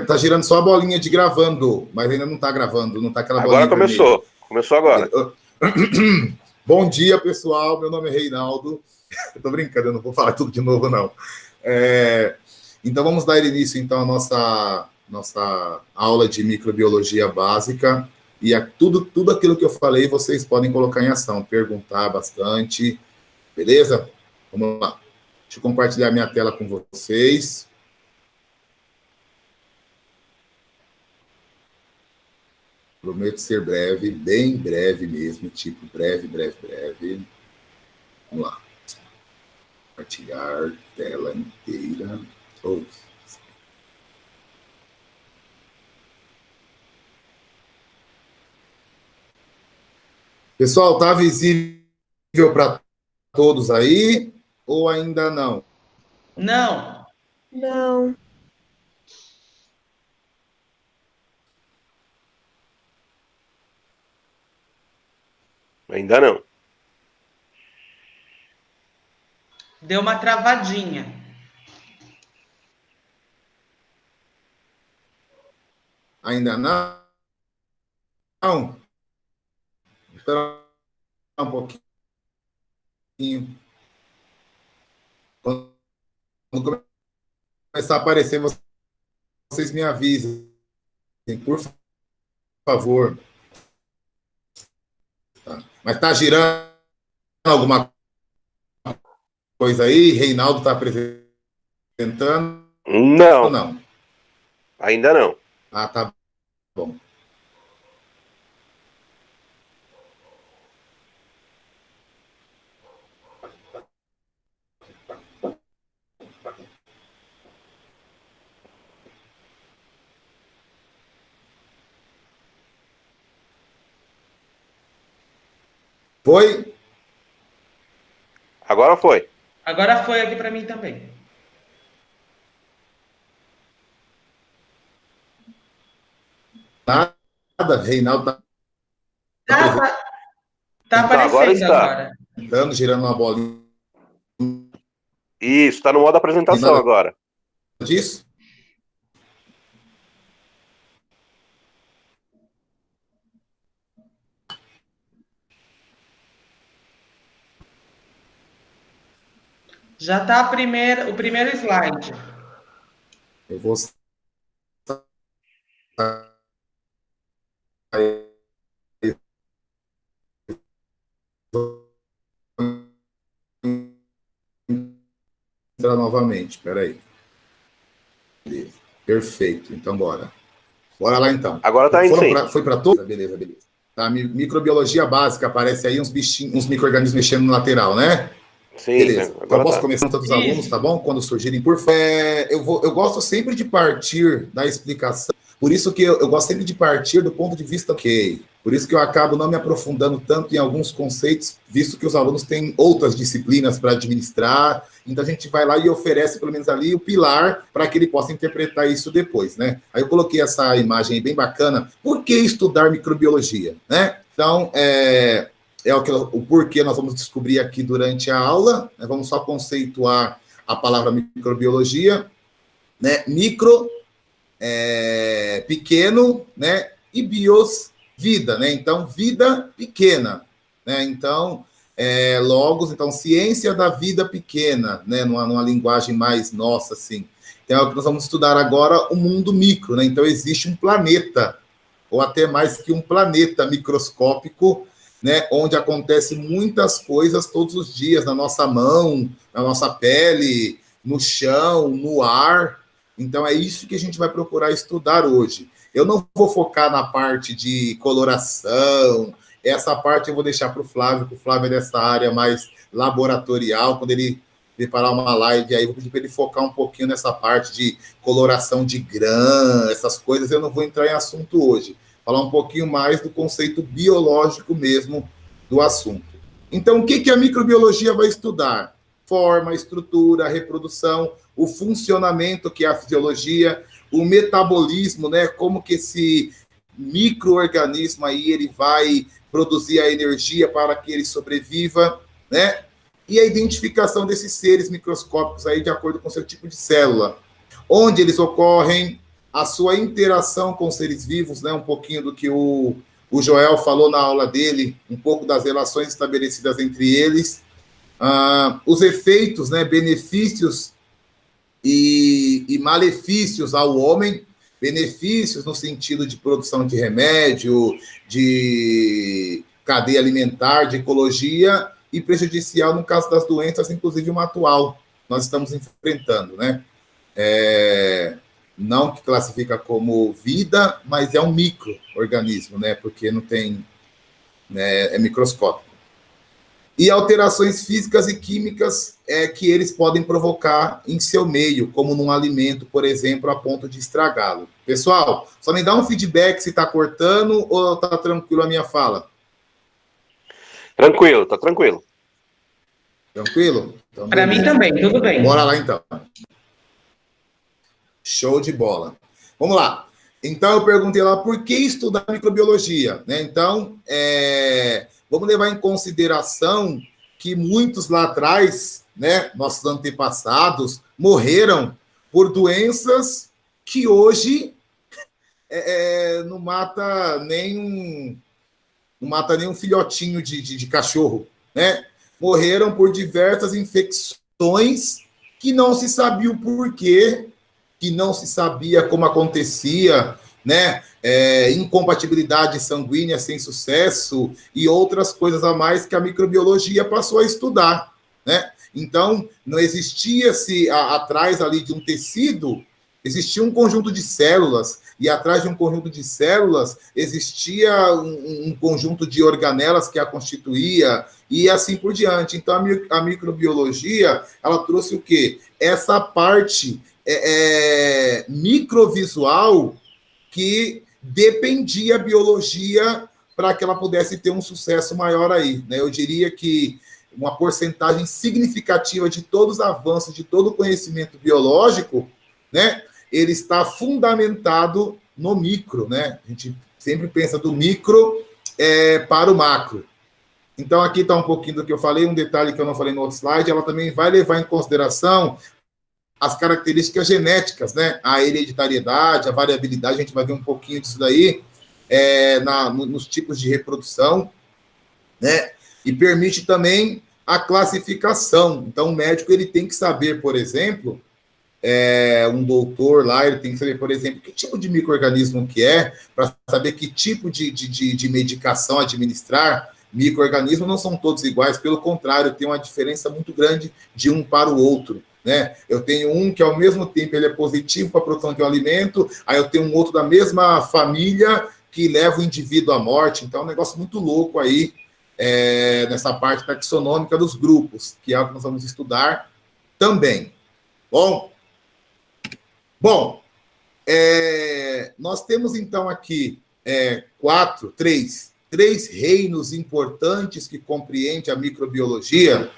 Tá girando só a bolinha de gravando, mas ainda não tá gravando, não tá aquela bolinha. Agora começou. Vermelha. Começou agora. Bom dia, pessoal. Meu nome é Reinaldo. Eu tô brincando, eu não vou falar tudo de novo, não. Então, vamos dar início, então, à nossa aula de microbiologia básica. E tudo aquilo que eu falei, vocês podem colocar em ação, perguntar bastante. Beleza? Vamos lá. Deixa eu compartilhar minha tela com vocês. Prometo ser breve, bem breve mesmo, tipo breve. Vamos lá. Compartilhar tela inteira. Pessoal, tá visível para todos aí ou ainda não? Não. Não. Ainda não. Deu uma travadinha. Ainda não? Não. Espera um pouquinho. Quando começar a aparecer, vocês me avisem, por favor. Tá. Mas tá girando alguma coisa aí? Reinaldo está apresentando? Não. Ou não? Ainda não. Ah, tá bom. Foi? Agora foi. Agora foi aqui para mim também. Nada, Reinaldo tá aparecendo agora. Dando, girando uma bolinha. Isso, está no modo apresentação agora. Disso? Já está o primeiro slide. Eu vou entrar novamente, peraí. Perfeito, então bora. Bora lá então. Agora tá indo sim. Foi para todos? Beleza. Tá, microbiologia básica, aparece aí uns bichinhos, uns micro-organismos mexendo no lateral, né? Sim. Beleza. Então posso começar com todos os alunos, tá bom? Quando surgirem por fé. Eu gosto sempre de partir da explicação. Por isso que eu gosto sempre de partir do ponto de vista ok. Por isso que eu acabo não me aprofundando tanto em alguns conceitos, visto que os alunos têm outras disciplinas para administrar. Então a gente vai lá e oferece, pelo menos ali, o pilar para que ele possa interpretar isso depois, né? Aí eu coloquei essa imagem bem bacana. Por que estudar microbiologia, né? Então, o porquê nós vamos descobrir aqui durante a aula. Né? Vamos só conceituar a palavra microbiologia, né? Micro, pequeno, né? E bios, vida, né? Então, vida pequena, né? Então, logos, então, ciência da vida pequena, né? Numa linguagem mais nossa, assim. Então, é o que nós vamos estudar agora, o mundo micro, né? Então, existe um planeta, ou até mais que um planeta microscópico, né, onde acontecem muitas coisas todos os dias, na nossa mão, na nossa pele, no chão, no ar. Então, é isso que a gente vai procurar estudar hoje. Eu não vou focar na parte de coloração, essa parte eu vou deixar para o Flávio, porque o Flávio é dessa área mais laboratorial, quando ele preparar uma live, aí eu vou pedir para ele focar um pouquinho nessa parte de coloração de grã, essas coisas, eu não vou entrar em assunto hoje. Falar um pouquinho mais do conceito biológico mesmo do assunto. Então, o que a microbiologia vai estudar? Forma, estrutura, reprodução, o funcionamento, que é a fisiologia, o metabolismo, né? Como que esse micro-organismo aí, ele vai produzir a energia para que ele sobreviva, né? E a identificação desses seres microscópicos aí de acordo com o seu tipo de célula. Onde eles ocorrem, a sua interação com seres vivos, né? Um pouquinho do que o Joel falou na aula dele, um pouco das relações estabelecidas entre eles, os efeitos, né? Benefícios e malefícios ao homem, benefícios no sentido de produção de remédio, de cadeia alimentar, de ecologia, e prejudicial no caso das doenças, inclusive uma atual, nós estamos enfrentando, né? Não que classifica como vida, mas é um micro-organismo, né? Porque não tem, né, é microscópico. E alterações físicas e químicas que eles podem provocar em seu meio, como num alimento, por exemplo, a ponto de estragá-lo. Pessoal, só me dá um feedback se está cortando ou está tranquilo a minha fala? Tranquilo, tá tranquilo. Tranquilo? Então, para mim também, tudo bem. Bora lá, então. Show de bola. Vamos lá. Então, eu perguntei lá, por que estudar microbiologia? Né? Então, vamos levar em consideração que muitos lá atrás, né, nossos antepassados, morreram por doenças que hoje não mata nem um filhotinho de cachorro, né? Morreram por diversas infecções que não se sabia o porquê, que não se sabia como acontecia, né? Incompatibilidade sanguínea sem sucesso e outras coisas a mais que a microbiologia passou a estudar, né? Então, não existia-se atrás ali de um tecido, existia um conjunto de células, e atrás de um conjunto de células existia um conjunto de organelas que a constituía, e assim por diante. Então, a microbiologia, ela trouxe o quê? Essa parte microvisual que dependia a biologia para que ela pudesse ter um sucesso maior aí, né? Eu diria que uma porcentagem significativa de todos os avanços, de todo o conhecimento biológico, né? Ele está fundamentado no micro, né? A gente sempre pensa do micro para o macro. Então, aqui está um pouquinho do que eu falei, um detalhe que eu não falei no outro slide, ela também vai levar em consideração as características genéticas, né? A hereditariedade, a variabilidade, a gente vai ver um pouquinho disso daí nos tipos de reprodução, né? E permite também a classificação. Então, o médico ele tem que saber, por exemplo, um doutor lá, ele tem que saber, por exemplo, que tipo de micro-organismo que para saber que tipo de medicação administrar. Micro-organismos não são todos iguais, pelo contrário, tem uma diferença muito grande de um para o outro, né? Eu tenho um que, ao mesmo tempo, ele é positivo para a produção de um alimento, aí eu tenho um outro da mesma família que leva o indivíduo à morte. Então, é um negócio muito louco aí, nessa parte taxonômica dos grupos, que é o que nós vamos estudar também. Bom, nós temos, então, aqui três reinos importantes que compreende a microbiologia,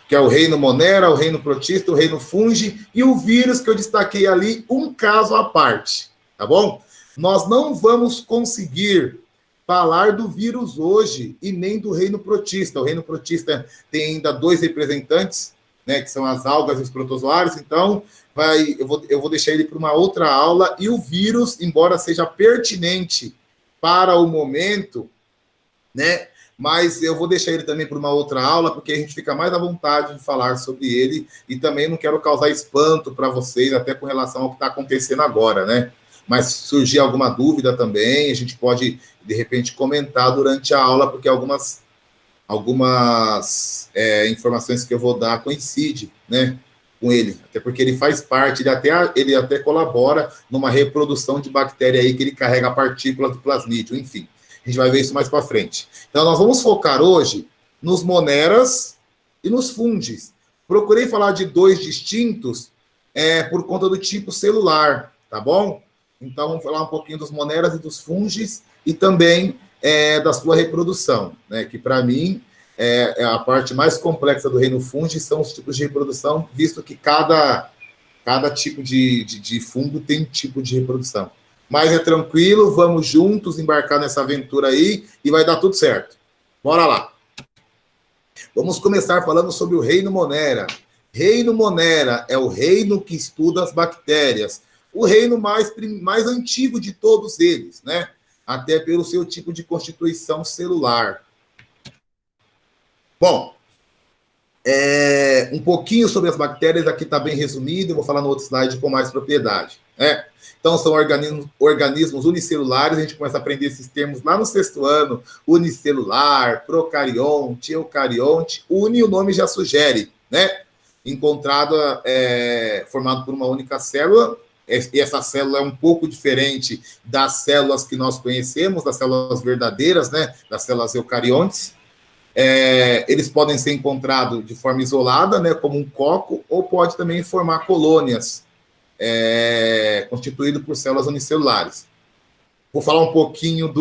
que é o reino Monera, o reino protista, o reino fungi e o vírus que eu destaquei ali, um caso à parte, tá bom? Nós não vamos conseguir falar do vírus hoje e nem do reino protista. O reino protista tem ainda 2 representantes, né, que são as algas e os protozoários, então eu vou deixar ele para uma outra aula, e o vírus, embora seja pertinente para o momento, né, mas eu vou deixar ele também para uma outra aula, porque a gente fica mais à vontade de falar sobre ele, e também não quero causar espanto para vocês, até com relação ao que está acontecendo agora, né? Mas se surgir alguma dúvida também, a gente pode, de repente, comentar durante a aula, porque algumas informações que eu vou dar coincidem, né, com ele, até porque ele faz parte, ele até colabora numa reprodução de bactéria aí que ele carrega partículas do plasmídio, enfim. A gente vai ver isso mais para frente. Então, nós vamos focar hoje nos moneras e nos fungis. Procurei falar de 2 distintos por conta do tipo celular, tá bom? Então, vamos falar um pouquinho dos moneras e dos fungis e também da sua reprodução, né? Que, para mim, é a parte mais complexa do reino fungi, são os tipos de reprodução, visto que cada tipo de fungo tem um tipo de reprodução. Mas é tranquilo, vamos juntos embarcar nessa aventura aí e vai dar tudo certo. Bora lá. Vamos começar falando sobre o reino Monera. Reino Monera é o reino que estuda as bactérias. o reino mais antigo de todos eles, né? Até pelo seu tipo de constituição celular. Bom, um pouquinho sobre as bactérias, aqui está bem resumido, eu vou falar no outro slide com mais propriedade. Né? Então, são organismos unicelulares, a gente começa a aprender esses termos lá no 6º ano, unicelular, procarionte, eucarionte, uni, o nome já sugere, né? Formado por uma única célula, e essa célula é um pouco diferente das células que nós conhecemos, das células verdadeiras, né? Das células eucariontes. Eles podem ser encontrados de forma isolada, né, como um coco, ou pode também formar colônias constituídas por células unicelulares. Vou falar um pouquinho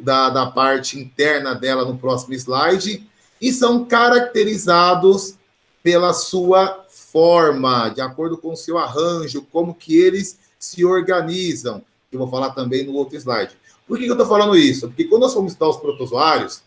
da parte interna dela no próximo slide, e são caracterizados pela sua forma, de acordo com o seu arranjo, como que eles se organizam. Eu vou falar também no outro slide. Por que eu estou falando isso? Porque quando nós formos estudar os protozoários,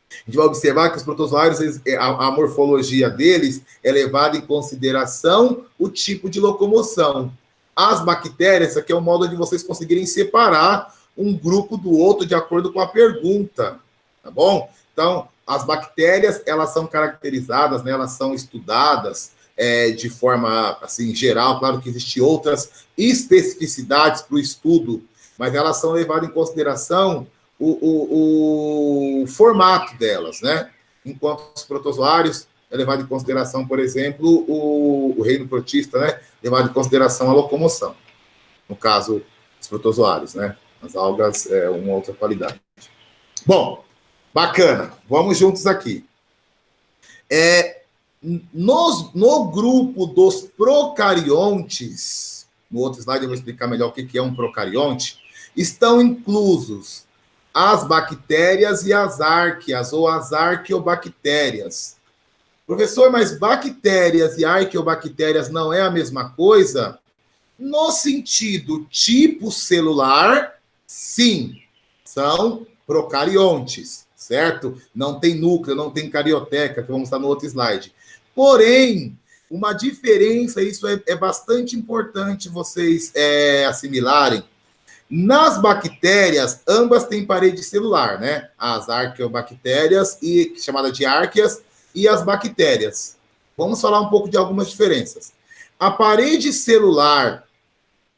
a gente vai observar que os protozoários, a morfologia deles é levada em consideração o tipo de locomoção. As bactérias, aqui é o modo de vocês conseguirem separar um grupo do outro de acordo com a pergunta, tá bom? Então, as bactérias, elas são caracterizadas, né, elas são estudadas de forma, assim, geral. Claro que existem outras especificidades para o estudo, mas elas são levadas em consideração o formato delas, né? Enquanto os protozoários é levado em consideração, por exemplo, o reino protista, né? Levado em consideração a locomoção. No caso, os protozoários, né? As algas é uma outra qualidade. Bom, bacana. Vamos juntos aqui. No grupo dos procariontes, no outro slide eu vou explicar melhor o que é um procarionte, estão inclusos as bactérias e as árqueas, ou as arqueobactérias. Professor, mas bactérias e arqueobactérias não é a mesma coisa? No sentido tipo celular, sim, são procariontes, certo? Não tem núcleo, não tem carioteca, que vamos estar no outro slide. Porém, uma diferença, isso é bastante importante vocês assimilarem. Nas bactérias, ambas têm parede celular, né? As arqueobactérias, chamada de árqueas, e as bactérias. Vamos falar um pouco de algumas diferenças. A parede celular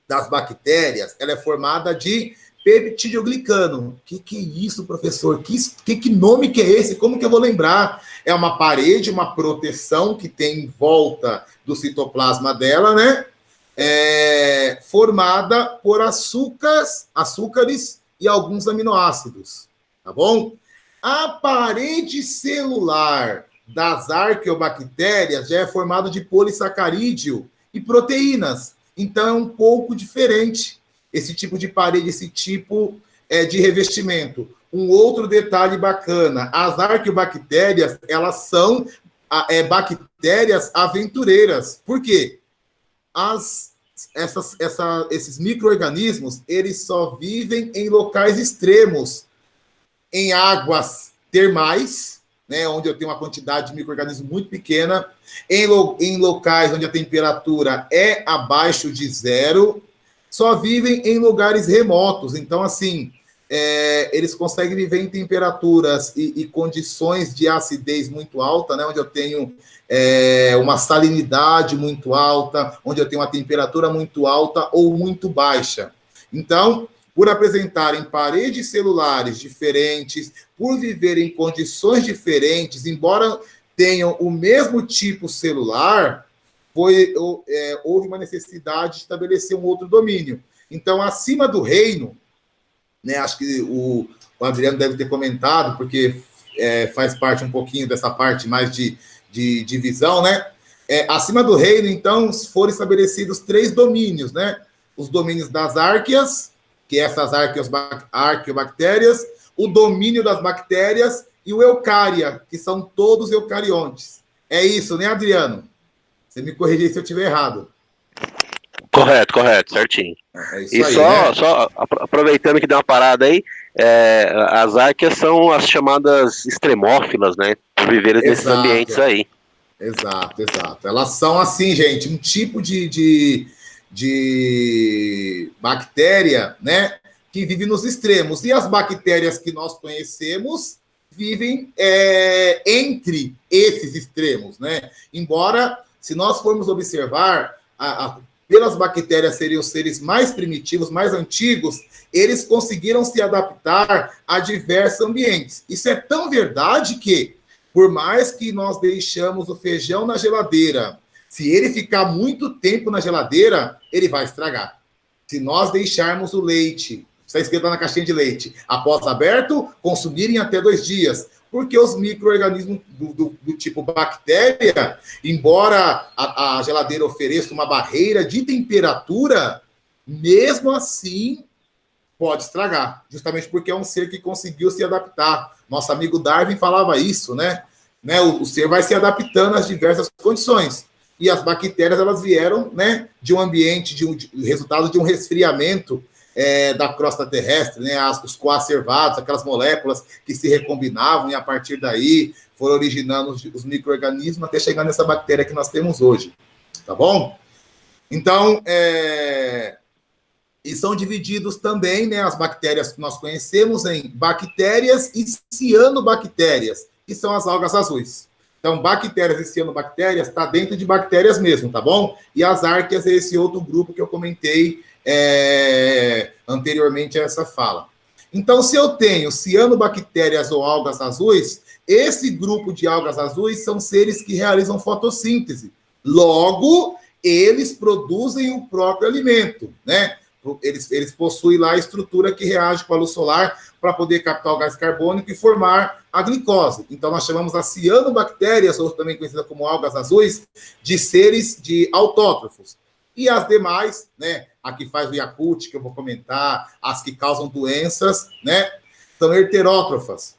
das bactérias, ela é formada de peptidoglicano. Que é isso, professor? Que nome que é esse? Como que eu vou lembrar? É uma parede, uma proteção que tem em volta do citoplasma dela, né? Formada por açúcares e alguns aminoácidos, tá bom? A parede celular das arqueobactérias já é formada de polissacarídeo e proteínas, então é um pouco diferente esse tipo de parede, esse tipo de revestimento. Um outro detalhe bacana, as arqueobactérias, elas são bactérias aventureiras. Por quê? Esses micro-organismos, eles só vivem em locais extremos, em águas termais, né, onde eu tenho uma quantidade de micro-organismos muito pequena, em locais onde a temperatura é abaixo de 0, só vivem em lugares remotos. Então, assim, eles conseguem viver em temperaturas e condições de acidez muito alta, né, onde eu tenho uma salinidade muito alta, onde eu tenho uma temperatura muito alta ou muito baixa. Então, por apresentarem paredes celulares diferentes, por viverem em condições diferentes, embora tenham o mesmo tipo celular, houve uma necessidade de estabelecer um outro domínio. Então, acima do reino, né, acho que o Adriano deve ter comentado, porque faz parte um pouquinho dessa parte mais de divisão, né? Acima do reino, então, foram estabelecidos 3 domínios, né? Os domínios das árqueas, que essas arqueobactérias, o domínio das bactérias e o eucária, que são todos eucariontes. É isso, né, Adriano? Você me corrigir se eu estiver errado. Correto, certinho. Isso e aí, só aproveitando que deu uma parada aí, as árqueas são as chamadas extremófilas, né? Por viverem nesses ambientes aí. Exato. Elas são assim, gente, um tipo de de bactéria, né, que vive nos extremos. E as bactérias que nós conhecemos vivem entre esses extremos, né? Embora, se nós formos observar, pelas bactérias serem os seres mais primitivos, mais antigos, eles conseguiram se adaptar a diversos ambientes. Isso é tão verdade que, por mais que nós deixamos o feijão na geladeira, se ele ficar muito tempo na geladeira, ele vai estragar. Se nós deixarmos o leite, está escrito lá na caixinha de leite, após aberto, consumirem até 2 dias. Porque os micro-organismos do tipo bactéria, embora a geladeira ofereça uma barreira de temperatura, mesmo assim pode estragar. Justamente porque é um ser que conseguiu se adaptar. Nosso amigo Darwin falava isso, né? O ser vai se adaptando às diversas condições. E as bactérias, elas vieram, né, de um ambiente, resultado de um resfriamento da crosta terrestre, né, os coacervados, aquelas moléculas que se recombinavam e a partir daí foram originando os micro-organismos até chegar nessa bactéria que nós temos hoje, tá bom? Então, e são divididos também, né, as bactérias que nós conhecemos em bactérias e cianobactérias, que são as algas azuis. Então, bactérias e cianobactérias está dentro de bactérias mesmo, tá bom? E as árqueas é esse outro grupo que eu comentei anteriormente a essa fala. Então, se eu tenho cianobactérias ou algas azuis, esse grupo de algas azuis são seres que realizam fotossíntese. Logo, eles produzem o próprio alimento, né? Eles possuem lá a estrutura que reage com a luz solar para poder captar o gás carbônico e formar a glicose. Então, nós chamamos as cianobactérias, ou também conhecidas como algas azuis, de seres de autótrofos. E as demais, né, a que faz o Yakult, que eu vou comentar, as que causam doenças, né, são heterótrofas,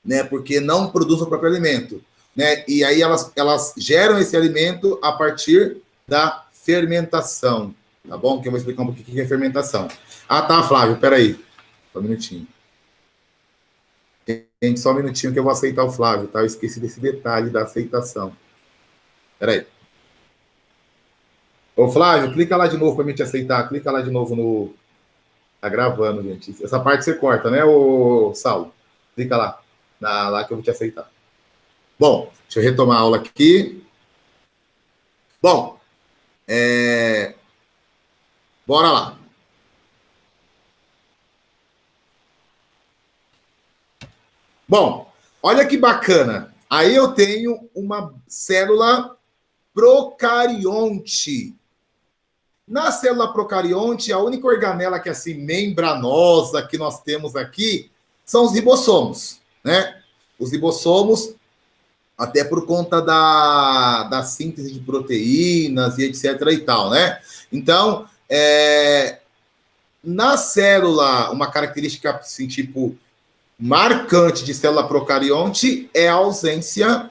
né, porque não produzem o próprio alimento, né, e aí elas geram esse alimento a partir da fermentação, tá bom? Que eu vou explicar um pouquinho o que é fermentação. Ah, tá, Flávio, peraí, só um minutinho. Gente, só um minutinho que eu vou aceitar o Flávio, tá? Eu esqueci desse detalhe da aceitação. Peraí. Ô, Flávio, clica lá de novo para mim te aceitar. Clica lá de novo no... Tá gravando, gente. Essa parte você corta, né, ô Saulo? Clica lá. Lá que eu vou te aceitar. Bom, deixa eu retomar a aula aqui. Bom, bora lá. Bom, olha que bacana. Aí eu tenho uma célula procarionte. Na célula procarionte, a única organela que é assim, membranosa que nós temos aqui são os ribossomos, né? Os ribossomos, até por conta da síntese de proteínas e etc. e tal, né? Então, na célula, uma característica assim, tipo, marcante de célula procarionte é a ausência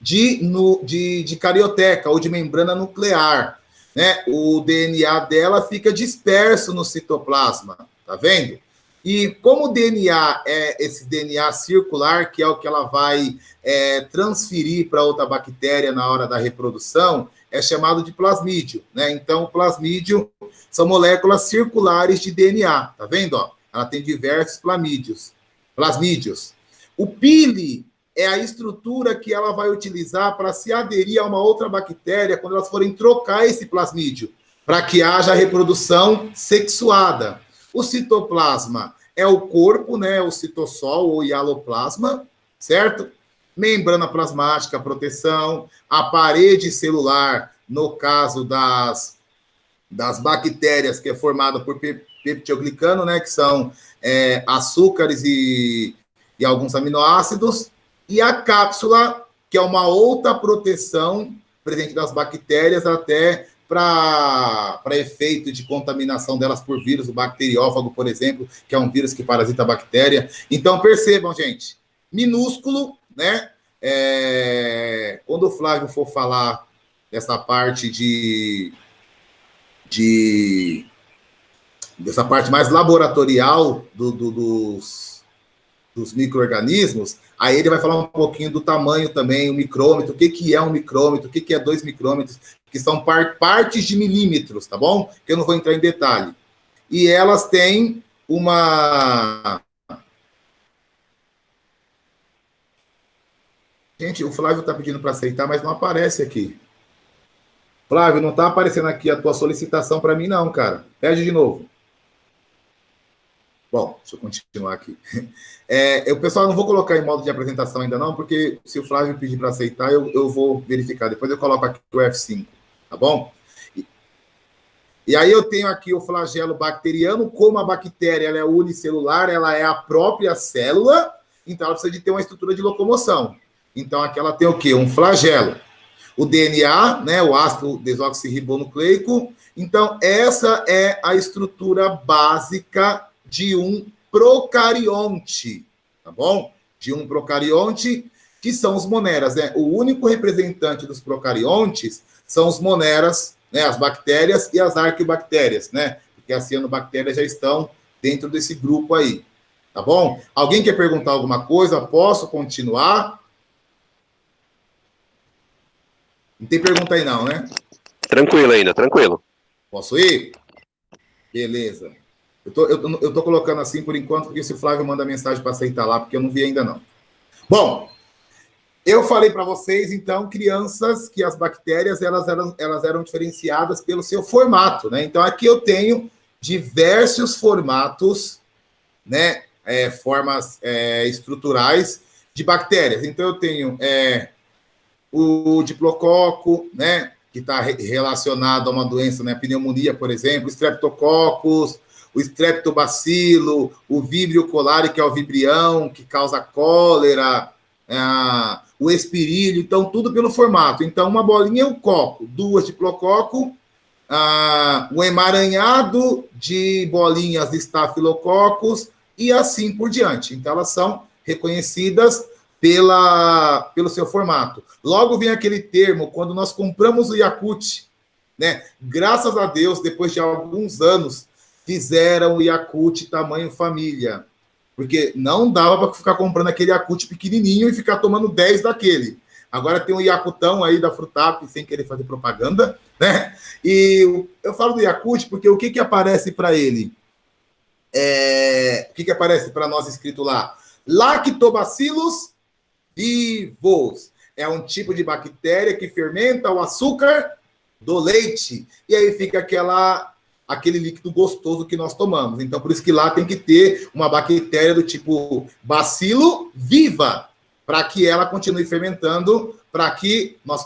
de carioteca ou de membrana nuclear, né? O DNA dela fica disperso no citoplasma, tá vendo? E como o DNA é esse DNA circular, que é o que ela vai transferir para outra bactéria na hora da reprodução, é chamado de plasmídio, né? Então, o plasmídio são moléculas circulares de DNA, tá vendo? Ó? Ela tem diversos plasmídios. O pile é a estrutura que ela vai utilizar para se aderir a uma outra bactéria quando elas forem trocar esse plasmídio, para que haja reprodução sexuada. O citoplasma é o corpo, né, o citossol ou hialoplasma, certo? Membrana plasmática, proteção, a parede celular, no caso das bactérias, que é formada por peptidoglicano, né, que são açúcares e alguns aminoácidos, e a cápsula, que é uma outra proteção presente das bactérias, até para efeito de contaminação delas por vírus, o bacteriófago, por exemplo, que é um vírus que parasita a bactéria. Então, percebam, gente, minúsculo, né? Quando o Flávio for falar dessa parte dessa parte mais laboratorial dos micro-organismos, aí ele vai falar um pouquinho do tamanho também, o micrômetro, o que é um micrômetro, o que é 2 micrômetros, o que são partes de milímetros, tá bom? Que eu não vou entrar em detalhe. E elas têm uma... Gente, o Flávio está pedindo para aceitar, mas não aparece aqui. Flávio, não está aparecendo aqui a tua solicitação para mim, não, cara. Pede de novo. Bom, deixa eu continuar aqui. Pessoal, eu não vou colocar em modo de apresentação ainda não, porque se o Flávio pedir para aceitar, eu vou verificar. Depois eu coloco aqui o F5, tá bom? E aí eu tenho aqui o flagelo bacteriano, como a bactéria ela é unicelular, ela é a própria célula, então ela precisa de ter uma estrutura de locomoção. Então aqui ela tem o quê? Um flagelo. O DNA, né, o ácido desoxirribonucleico. Então essa é a estrutura básica de um procarionte, tá bom? De um procarionte, que são os moneras, né? O único representante dos procariontes são os moneras, né? As bactérias e as arqueobactérias, né? Porque as cianobactérias já estão dentro desse grupo aí, tá bom? Alguém quer perguntar alguma coisa? Posso continuar? Não tem pergunta aí não, né? Tranquilo ainda, tranquilo. Posso ir? Beleza. Eu tô colocando assim por enquanto, porque se o Flávio manda mensagem para aceitar lá, porque eu não vi ainda não. Bom, eu falei para vocês, então, crianças, que as bactérias elas eram diferenciadas pelo seu formato, né? Então, aqui eu tenho diversos formatos, né? Formas estruturais de bactérias. Então, eu tenho o diplococo, né? Que está relacionado a uma doença, né? Pneumonia, por exemplo, streptococcus, o streptobacilo, o vibrio cholerae, que é o vibrião, que causa cólera, o espirilho, então tudo pelo formato. Então, uma bolinha é um coco, duas diplococo, um emaranhado de bolinhas de estafilococcus e assim por diante. Então, elas são reconhecidas pelo seu formato. Logo vem aquele termo, quando nós compramos o Yakult, né? Graças a Deus, depois de alguns anos, fizeram o Yakult tamanho família. Porque não dava para ficar comprando aquele Yakult pequenininho e ficar tomando 10 daquele. Agora tem um Yakutão aí da Frutap, sem querer fazer propaganda, né? E eu falo do Yakult porque o que aparece para ele? O que aparece para nós escrito lá? Lactobacillus vivos. É um tipo de bactéria que fermenta o açúcar do leite. E aí fica aquele líquido gostoso que nós tomamos. Então, por isso que lá tem que ter uma bactéria do tipo bacilo viva, para que ela continue fermentando, para que nós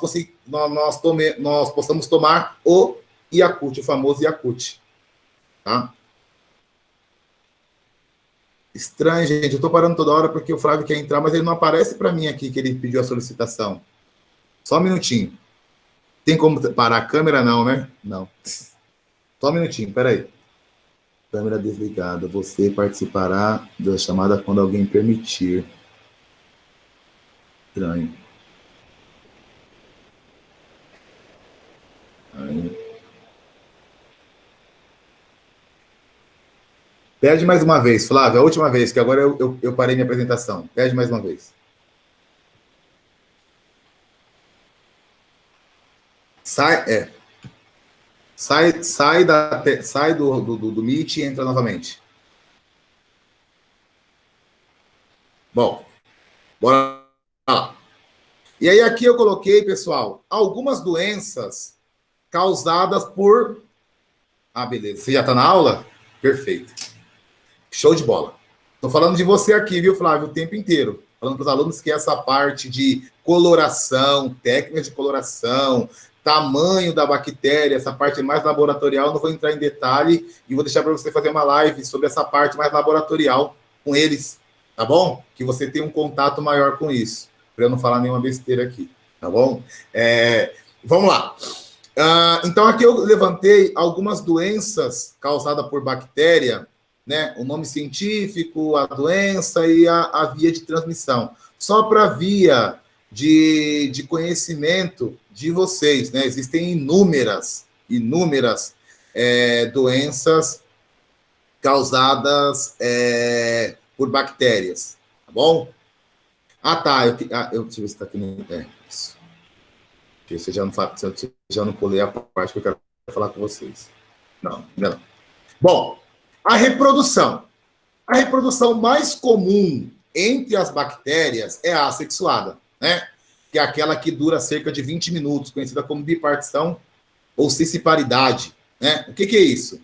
possamos tomar o Yakult, o famoso Yakult. Tá? Estranho, gente. Eu estou parando toda hora porque o Flávio quer entrar, mas ele não aparece para mim aqui que ele pediu a solicitação. Só um minutinho. Tem como parar a câmera? Não, né? Não. Só um minutinho, peraí. Câmera desligada. Você participará da chamada quando alguém permitir. Estranho. Aí. Pede mais uma vez, Flávio. A última vez, que agora eu parei minha apresentação. Pede mais uma vez. Sai do Meet e entra novamente. Bom, bora lá. E aí aqui eu coloquei, pessoal, algumas doenças causadas por... beleza. Você já está na aula? Perfeito. Show de bola. Estou falando de você aqui, viu, Flávio, o tempo inteiro. Falando para os alunos que essa parte de coloração, técnicas de coloração, tamanho da bactéria, essa parte mais laboratorial, não vou entrar em detalhe e vou deixar para você fazer uma live sobre essa parte mais laboratorial com eles, tá bom? Que você tenha um contato maior com isso, para eu não falar nenhuma besteira aqui, tá bom? Vamos lá. Então, aqui eu levantei algumas doenças causadas por bactéria, né? O nome científico, a doença e a via de transmissão. Só para via de conhecimento de vocês, né? Existem inúmeras doenças causadas por bactérias, tá bom? Tá. Deixa eu ver se está aqui. Isso. Você já não, você já não pulei a parte que eu quero falar com vocês. Não, ainda não. Bom, a reprodução. A reprodução mais comum entre as bactérias é a assexuada, né? Que é aquela que dura cerca de 20 minutos, conhecida como bipartição ou cisparidade, né? O que é isso?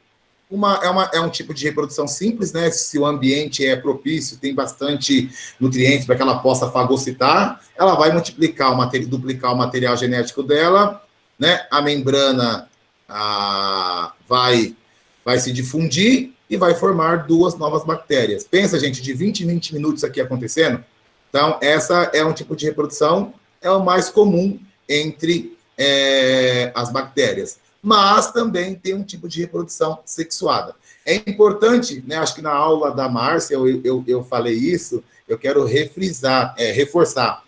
É um tipo de reprodução simples, né? Se o ambiente é propício, tem bastante nutrientes para que ela possa fagocitar, ela vai multiplicar, duplicar o material genético dela, né? A membrana vai se difundir e vai formar 2 novas bactérias. Pensa, gente, de 20 em 20 minutos aqui acontecendo. Então, essa é um tipo de reprodução, é o mais comum entre as bactérias. Mas também tem um tipo de reprodução sexuada. É importante, né, acho que na aula da Márcia eu falei isso, eu quero reforçar.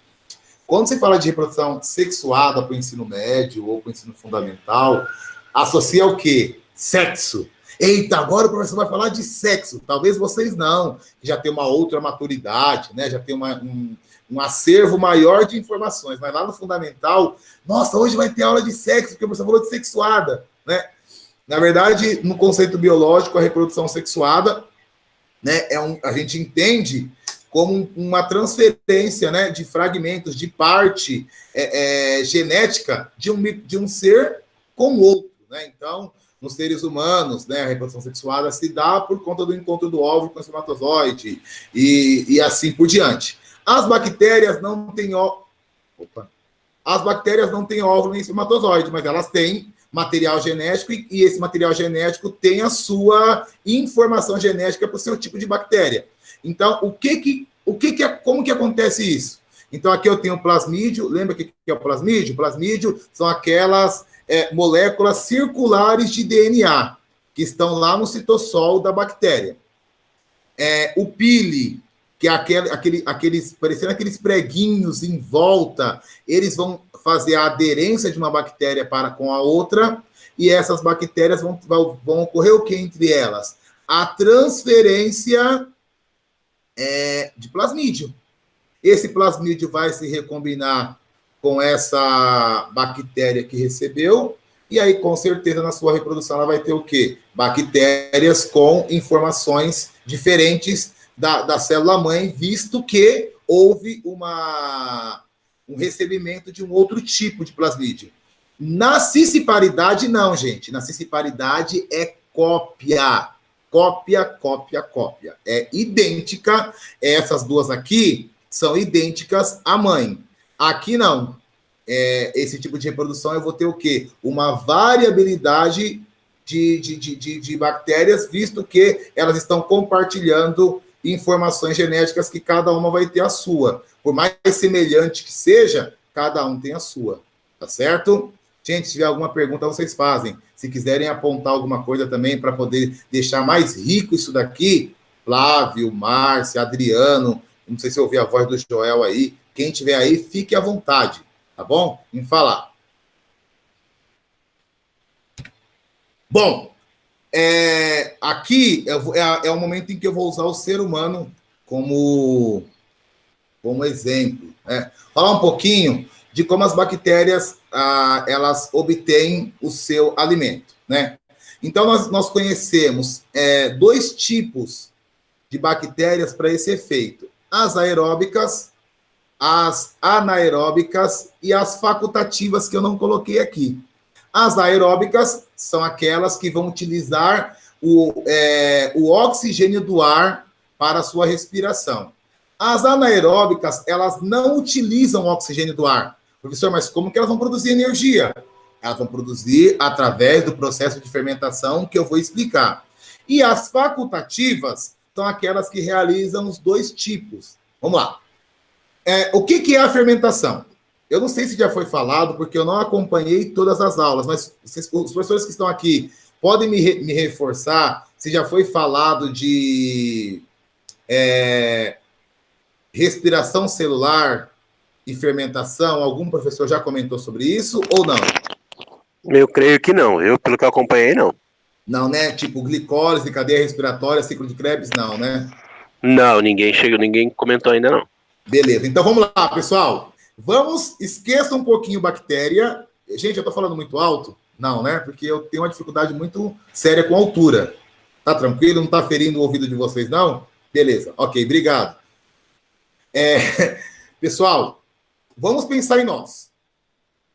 Quando se fala de reprodução sexuada para o ensino médio ou para o ensino fundamental, associa o quê? Sexo. Eita, agora o professor vai falar de sexo. Talvez vocês não, que já tem uma outra maturidade, né? Já tem um acervo maior de informações. Mas lá no fundamental, nossa, hoje vai ter aula de sexo, porque o professor falou de sexuada, né? Na verdade, no conceito biológico, a reprodução sexuada, né, a gente entende como uma transferência, né, de fragmentos, de parte genética de um ser com o outro, né? Então, nos seres humanos, né, a reprodução sexuada se dá por conta do encontro do óvulo com o espermatozoide e assim por diante. As bactérias não têm óvulo nem espermatozoide, mas elas têm material genético e esse material genético tem a sua informação genética para o seu tipo de bactéria. Então, como que acontece isso? Então, aqui eu tenho o plasmídio. Lembra o que é o plasmídio? O plasmídio são aquelas moléculas circulares de DNA que estão lá no citossol da bactéria. O pile, que é parecendo aqueles preguinhos em volta, eles vão fazer a aderência de uma bactéria com a outra, e essas bactérias vão ocorrer o que entre elas? A transferência de plasmídio. Esse plasmídio vai se recombinar com essa bactéria que recebeu, e aí, com certeza, na sua reprodução, ela vai ter o quê? Bactérias com informações diferentes da célula-mãe, visto que houve um recebimento de um outro tipo de plasmídio. Na cisparidade, não, gente. Na cisparidade é cópia. Cópia. É idêntica. Essas duas aqui são idênticas à mãe. Aqui, não. Esse tipo de reprodução, eu vou ter o quê? Uma variabilidade de bactérias, visto que elas estão compartilhando informações genéticas que cada uma vai ter a sua. Por mais semelhante que seja, cada um tem a sua. Tá certo? Gente, se tiver alguma pergunta, vocês fazem. Se quiserem apontar alguma coisa também para poder deixar mais rico isso daqui, Flávio, Márcia, Adriano, não sei se eu ouvi a voz do Joel aí, quem tiver aí, fique à vontade, tá bom? Em falar. Bom, aqui é o momento em que eu vou usar o ser humano como exemplo. Falar um pouquinho de como as bactérias elas obtêm o seu alimento, né? Então, nós conhecemos 2 tipos de bactérias para esse efeito. As aeróbicas, as anaeróbicas e as facultativas, que eu não coloquei aqui. As aeróbicas são aquelas que vão utilizar o oxigênio do ar para a sua respiração. As anaeróbicas, elas não utilizam o oxigênio do ar. Professor, mas como que elas vão produzir energia? Elas vão produzir através do processo de fermentação que eu vou explicar. E as facultativas são aquelas que realizam os 2 tipos. Vamos lá. O que é a fermentação? Eu não sei se já foi falado, porque eu não acompanhei todas as aulas, mas os professores que estão aqui podem me reforçar se já foi falado de respiração celular e fermentação. Algum professor já comentou sobre isso ou não? Eu creio que não. Pelo que eu acompanhei, não. Não, né? Tipo glicólise, cadeia respiratória, ciclo de Krebs, não, né? Não, ninguém comentou ainda, não. Beleza, então vamos lá, pessoal. Esqueça um pouquinho bactéria Gente, eu tô falando muito alto? Não, né? Porque eu tenho uma dificuldade muito séria com altura. Tá tranquilo? Não tá ferindo o ouvido de vocês, não? Beleza, ok, obrigado. Pessoal, vamos pensar em nós.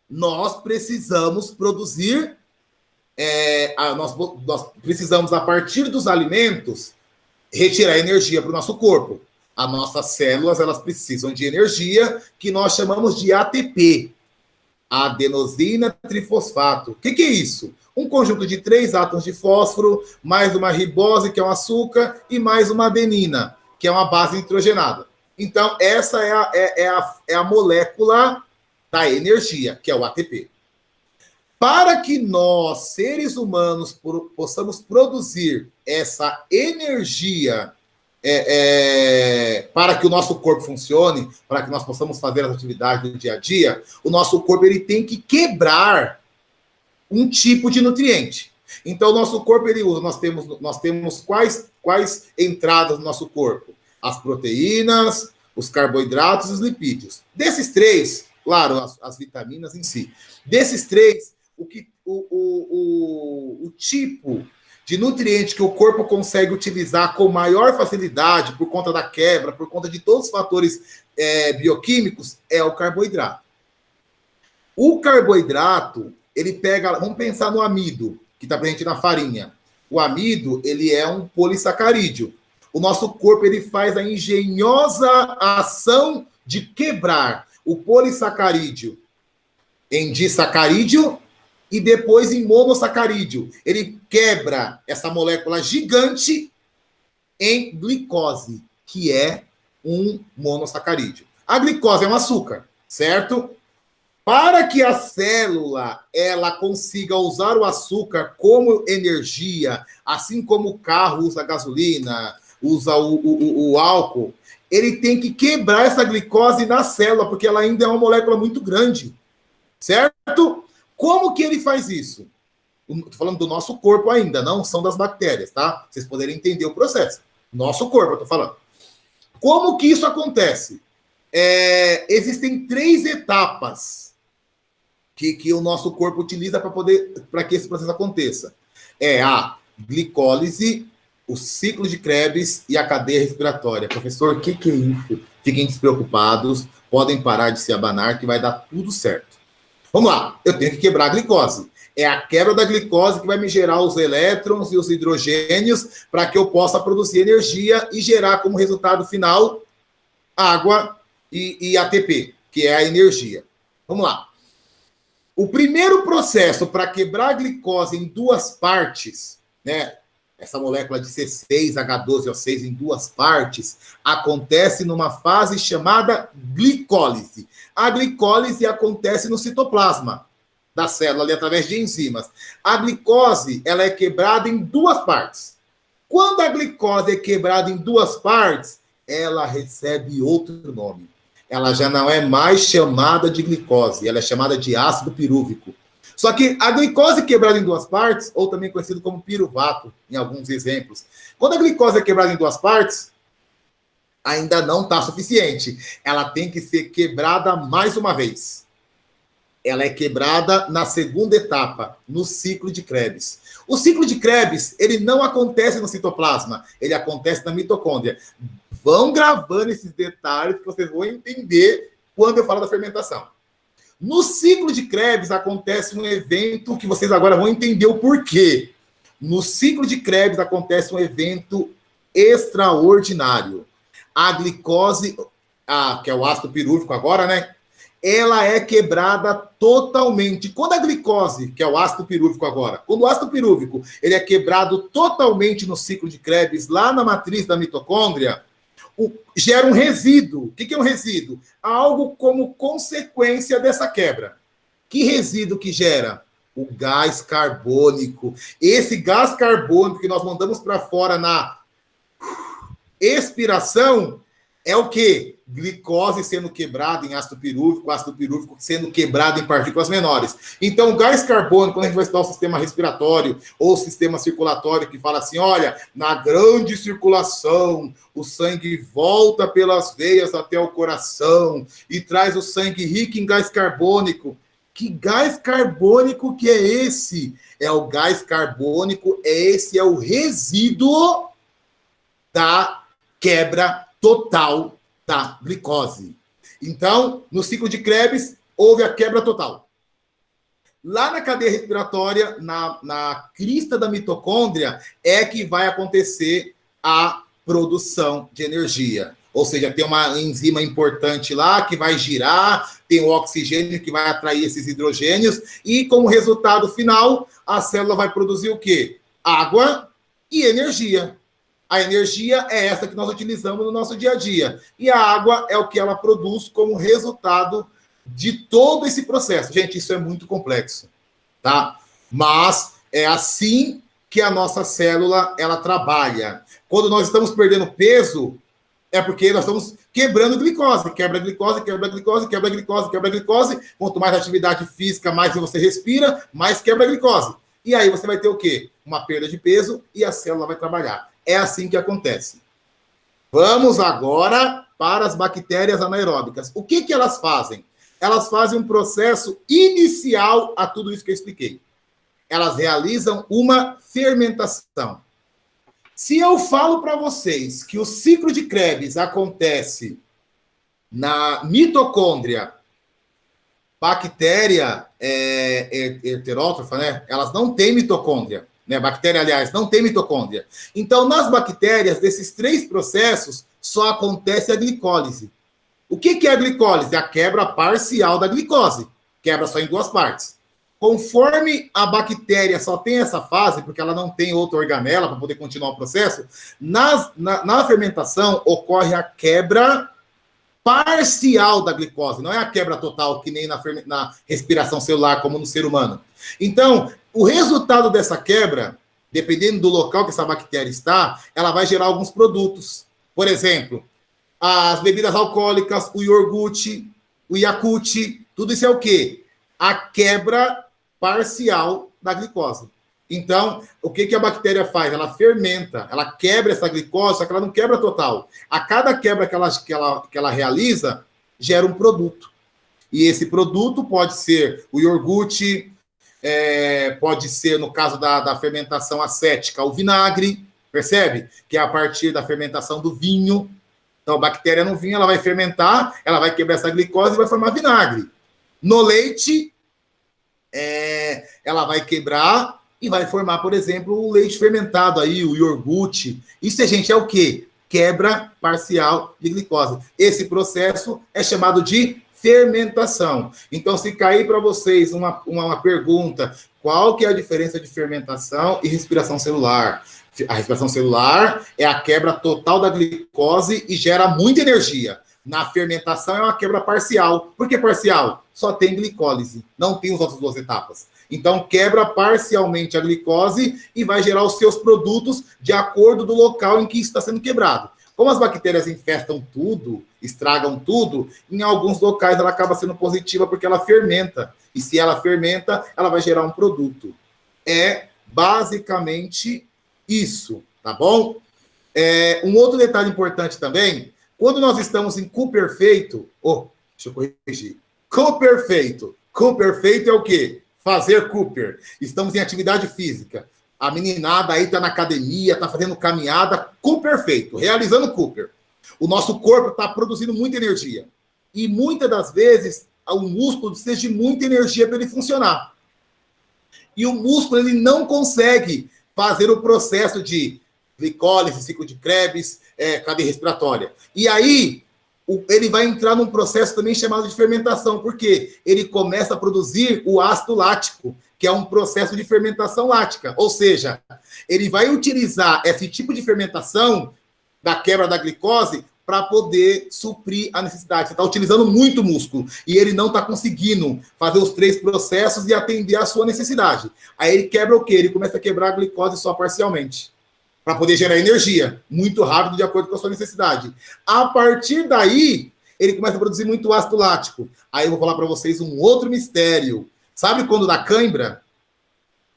Nós precisamos produzir, nós precisamos, a partir dos alimentos, retirar energia para o nosso corpo. As nossas células, elas precisam de energia, que nós chamamos de ATP, adenosina trifosfato. O que é isso? Um conjunto de 3 átomos de fósforo, mais uma ribose, que é um açúcar, e mais uma adenina, que é uma base nitrogenada. Então, essa é a molécula da energia, que é o ATP. Para que nós, seres humanos, possamos produzir essa energia para que o nosso corpo funcione, para que nós possamos fazer as atividades do dia a dia, o nosso corpo ele tem que quebrar um tipo de nutriente. Então, o nosso corpo ele usa, nós temos quais entradas no nosso corpo? As proteínas, os carboidratos e os lipídios. Desses 3, claro, as vitaminas em si. Desses 3, o tipo de nutriente que o corpo consegue utilizar com maior facilidade, por conta da quebra, por conta de todos os fatores bioquímicos, é o carboidrato. O carboidrato, ele pega, vamos pensar no amido, que está presente na farinha. O amido, ele é um polissacarídeo. O nosso corpo, ele faz a engenhosa ação de quebrar o polissacarídeo em disacarídeo e depois em monossacarídeo. Ele quebra essa molécula gigante em glicose, que é um monossacarídeo. A glicose é um açúcar, certo? Para que a célula ela consiga usar o açúcar como energia, assim como o carro usa gasolina, usa o álcool, ele tem que quebrar essa glicose na célula, porque ela ainda é uma molécula muito grande, certo? Como que ele faz isso? Estou falando do nosso corpo ainda, não são das bactérias, tá? Vocês poderem entender o processo. Nosso corpo, eu estou falando. Como que isso acontece? Existem 3 etapas que o nosso corpo utiliza para que esse processo aconteça. É a glicólise, o ciclo de Krebs e a cadeia respiratória. Professor, o que é isso? Fiquem despreocupados, podem parar de se abanar, que vai dar tudo certo. Vamos lá, eu tenho que quebrar a glicose. É a quebra da glicose que vai me gerar os elétrons e os hidrogênios para que eu possa produzir energia e gerar como resultado final água e ATP, que é a energia. Vamos lá. O primeiro processo para quebrar a glicose em 2 partes, né? Essa molécula de C6H12O6 em 2 partes, acontece numa fase chamada glicólise. A glicólise acontece no citoplasma da célula, ali através de enzimas. A glicose, ela é quebrada em 2 partes. Quando a glicose é quebrada em 2 partes, ela recebe outro nome. Ela já não é mais chamada de glicose, ela é chamada de ácido pirúvico. Só que a glicose quebrada em 2 partes, ou também conhecido como piruvato, em alguns exemplos. Quando a glicose é quebrada em 2 partes, ainda não está suficiente. Ela tem que ser quebrada mais uma vez. Ela é quebrada na segunda etapa, no ciclo de Krebs. O ciclo de Krebs, ele não acontece no citoplasma, ele acontece na mitocôndria. Vão gravando esses detalhes que vocês vão entender quando eu falo da fermentação. No ciclo de Krebs acontece um evento que vocês agora vão entender o porquê. No ciclo de Krebs acontece um evento extraordinário. A glicose, que é o ácido pirúvico agora, né? Ela é quebrada totalmente. Quando a glicose, que é o ácido pirúvico agora, quando o ácido pirúvico ele é quebrado totalmente no ciclo de Krebs, lá na matriz da mitocôndria, gera um resíduo. O que é um resíduo? Algo como consequência dessa quebra. Que resíduo que gera? O gás carbônico. Esse gás carbônico que nós mandamos para fora na expiração é o quê? Glicose sendo quebrada em ácido pirúvico sendo quebrado em partículas menores. Então, o gás carbônico, quando a gente vai estudar o sistema respiratório ou o sistema circulatório, que fala assim, olha, na grande circulação, o sangue volta pelas veias até o coração e traz o sangue rico em gás carbônico. Que gás carbônico que é esse? É o gás carbônico, esse é o resíduo da quebra total da glicose. Então, no ciclo de Krebs, houve a quebra total. Lá na cadeia respiratória, na crista da mitocôndria, é que vai acontecer a produção de energia. Ou seja, tem uma enzima importante lá que vai girar, tem o oxigênio que vai atrair esses hidrogênios, e como resultado final, a célula vai produzir o quê? Água e energia. A energia é essa que nós utilizamos no nosso dia a dia. E a água é o que ela produz como resultado de todo esse processo. Gente, isso é muito complexo, tá? Mas é assim que a nossa célula, ela trabalha. Quando nós estamos perdendo peso, é porque nós estamos quebrando glicose. Quebra glicose, quebra glicose, quebra glicose, quebra glicose. Quanto mais atividade física, mais você respira, mais quebra glicose. E aí você vai ter o quê? Uma perda de peso e a célula vai trabalhar. É assim que acontece. Vamos agora para as bactérias anaeróbicas. O que elas fazem? Elas fazem um processo inicial a tudo isso que eu expliquei. Elas realizam uma fermentação. Se eu falo para vocês que o ciclo de Krebs acontece na mitocôndria, bactéria heterótrofa, né? Elas não têm mitocôndria, né? Bactéria, aliás, não tem mitocôndria. Então, nas bactérias, desses 3 processos, só acontece a glicólise. O que é a glicólise? A quebra parcial da glicose. Quebra só em 2 partes. Conforme a bactéria só tem essa fase, porque ela não tem outra organela para poder continuar o processo, na fermentação ocorre a quebra parcial da glicose, não é a quebra total, que nem na respiração celular, como no ser humano. Então, o resultado dessa quebra, dependendo do local que essa bactéria está, ela vai gerar alguns produtos. Por exemplo, as bebidas alcoólicas, o iogurte, o Yakult, tudo isso é o quê? A quebra parcial da glicose. Então, o que a bactéria faz? Ela fermenta, ela quebra essa glicose, só que ela não quebra total. A cada quebra que ela realiza, gera um produto. E esse produto pode ser o iogurte, pode ser, no caso da fermentação acética, o vinagre, percebe? Que é a partir da fermentação do vinho. Então, a bactéria no vinho, ela vai fermentar, ela vai quebrar essa glicose e vai formar vinagre. No leite, ela vai quebrar e vai formar, por exemplo, o leite fermentado aí, o iogurte. Isso, gente, é o quê? Quebra parcial de glicose. Esse processo é chamado de fermentação. Então, se cair para vocês uma pergunta, qual que é a diferença de fermentação e respiração celular? A respiração celular é a quebra total da glicose e gera muita energia. Na fermentação é uma quebra parcial. Por que parcial? Só tem glicólise, não tem as outras 2 etapas. Então, quebra parcialmente a glicose e vai gerar os seus produtos de acordo do local em que isso está sendo quebrado. Como as bactérias infestam tudo, estragam tudo, em alguns locais ela acaba sendo positiva porque ela fermenta. E se ela fermenta, ela vai gerar um produto. É basicamente isso, tá bom? Um outro detalhe importante também, quando nós estamos em Q perfeito, deixa eu corrigir. Q perfeito. Q perfeito é o quê? Fazer Cooper. Estamos em atividade física. A meninada aí está na academia, está fazendo caminhada, Q perfeito, realizando Cooper. O nosso corpo está produzindo muita energia. E muitas das vezes, o músculo precisa de muita energia para ele funcionar. E o músculo, ele não consegue fazer o processo de glicólise, ciclo de Krebs, cadeia respiratória. E aí, ele vai entrar num processo também chamado de fermentação, porque ele começa a produzir o ácido lático, que é um processo de fermentação lática. Ou seja, ele vai utilizar esse tipo de fermentação da quebra da glicose para poder suprir a necessidade. Você está utilizando muito músculo e ele não está conseguindo fazer os 3 processos e atender a sua necessidade. Aí ele quebra o quê? Ele começa a quebrar a glicose só parcialmente, para poder gerar energia muito rápido, de acordo com a sua necessidade. A partir daí, ele começa a produzir muito ácido lático. Aí eu vou falar para vocês um outro mistério. Sabe quando dá cãibra?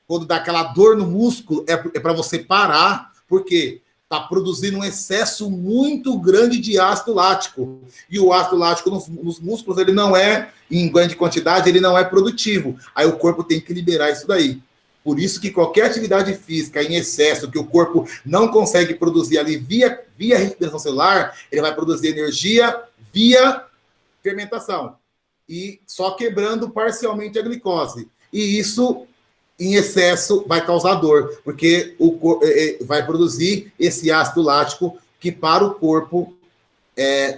Quando dá aquela dor no músculo, é para você parar, porque está produzindo um excesso muito grande de ácido lático. E o ácido lático nos músculos, ele não é, em grande quantidade, ele não é produtivo. Aí o corpo tem que liberar isso daí. Por isso que qualquer atividade física em excesso, que o corpo não consegue produzir ali via respiração celular, ele vai produzir energia via fermentação. E só quebrando parcialmente a glicose. E isso, em excesso, vai causar dor, porque o corpo vai produzir esse ácido lático que para o corpo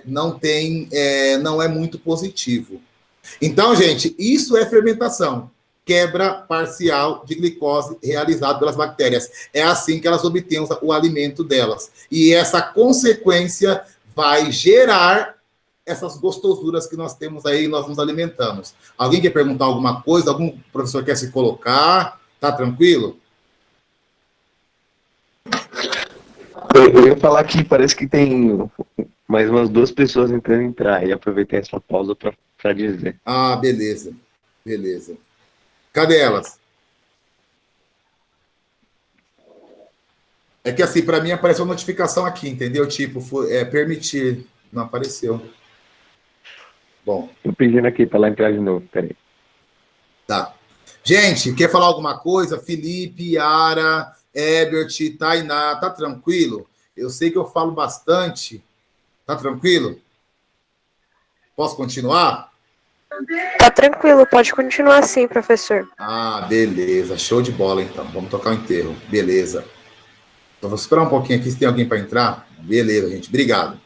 não é muito positivo. Então, gente, isso é fermentação. Quebra parcial de glicose realizado pelas bactérias. É assim que elas obtêm o alimento delas. E essa consequência vai gerar essas gostosuras que nós temos aí e nós nos alimentamos. Alguém quer perguntar alguma coisa? Algum professor quer se colocar? Tá tranquilo? Eu ia falar que parece que tem mais umas 2 pessoas tentando entrar e aproveitar essa pausa para dizer. Ah, beleza. Beleza. Cadê elas? É que assim, para mim apareceu uma notificação aqui, entendeu? Tipo, permitir. Não apareceu. Bom. Tô pedindo aqui para ela entrar de novo, peraí. Tá. Gente, quer falar alguma coisa? Felipe, Yara, Ebert, Tainá, tá tranquilo? Eu sei que eu falo bastante. Tá tranquilo? Posso continuar? Tá tranquilo, pode continuar sim, professor. Ah, beleza. Show de bola, então. Vamos tocar o enterro. Beleza. Então, vou esperar um pouquinho aqui se tem alguém para entrar. Beleza, gente. Obrigado.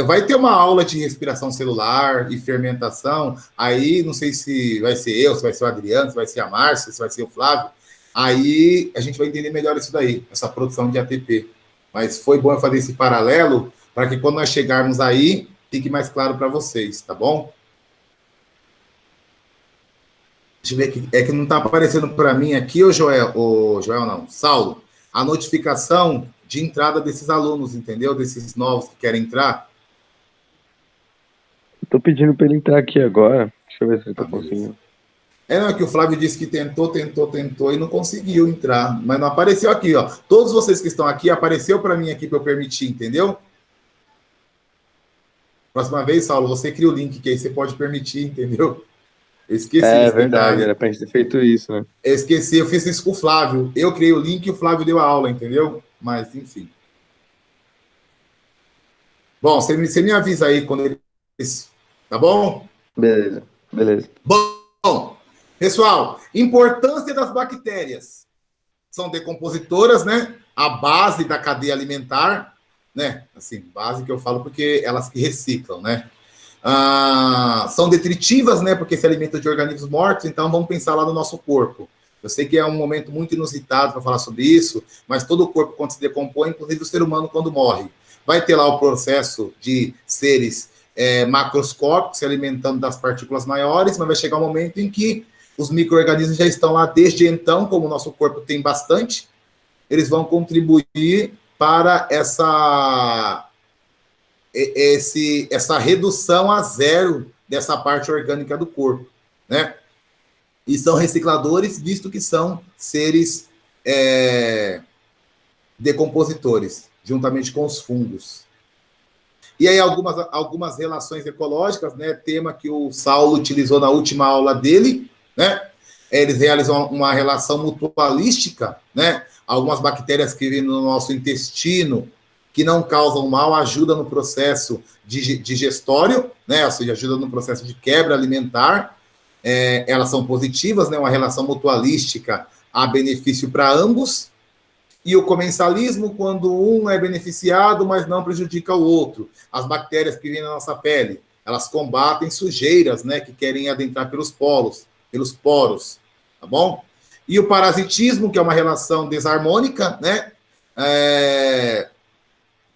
Vai ter uma aula de respiração celular e fermentação. Aí, não sei se vai ser eu, se vai ser o Adriano, se vai ser a Márcia, se vai ser o Flávio. Aí, a gente vai entender melhor isso daí, essa produção de ATP. Mas foi bom eu fazer esse paralelo para que quando nós chegarmos aí, fique mais claro para vocês, tá bom? Deixa eu ver aqui. É que não está aparecendo para mim aqui, Joel não, Saulo, a notificação de entrada desses alunos, entendeu? Desses novos que querem entrar. Estou pedindo para ele entrar aqui agora. Deixa eu ver se ele está conseguindo. Não, é que o Flávio disse que tentou e não conseguiu entrar, mas não apareceu aqui, ó. Todos vocês que estão aqui, apareceu para mim aqui para eu permitir, entendeu? Próxima vez, Saulo, você cria o link, que aí você pode permitir, entendeu? Eu esqueci. É verdade, era pra gente ter feito isso, né? Eu esqueci, eu fiz isso com o Flávio. Eu criei o link e o Flávio deu a aula, entendeu? Mas, enfim. Bom, você me avisa aí quando ele... Tá bom? Beleza. Bom, pessoal, importância das bactérias. São decompositoras, né? A base da cadeia alimentar, né? Assim, base que eu falo porque elas que reciclam, né? São detritivas, né? Porque se alimentam de organismos mortos, então vamos pensar lá no nosso corpo. Eu sei que é um momento muito inusitado para falar sobre isso, mas todo o corpo, quando se decompõe, inclusive o ser humano, quando morre, vai ter lá o processo de seres macroscópicos se alimentando das partículas maiores, mas vai chegar um momento em que os micro-organismos já estão lá desde então, como o nosso corpo tem bastante, eles vão contribuir para essa redução a zero dessa parte orgânica do corpo, né? E são recicladores, visto que são seres decompositores, juntamente com os fungos. E aí algumas relações ecológicas, né? Tema que o Saulo utilizou na última aula dele, né? Eles realizam uma relação mutualística, né? Algumas bactérias que vivem no nosso intestino, que não causam mal, ajudam no processo digestório, né? Ou seja, ajudam no processo de quebra alimentar. Elas são positivas, né? Uma relação mutualística a benefício para ambos. E o comensalismo, quando um é beneficiado, mas não prejudica o outro. As bactérias que vêm na nossa pele, elas combatem sujeiras, né? Que querem adentrar pelos poros, tá bom? E o parasitismo, que é uma relação desarmônica, né?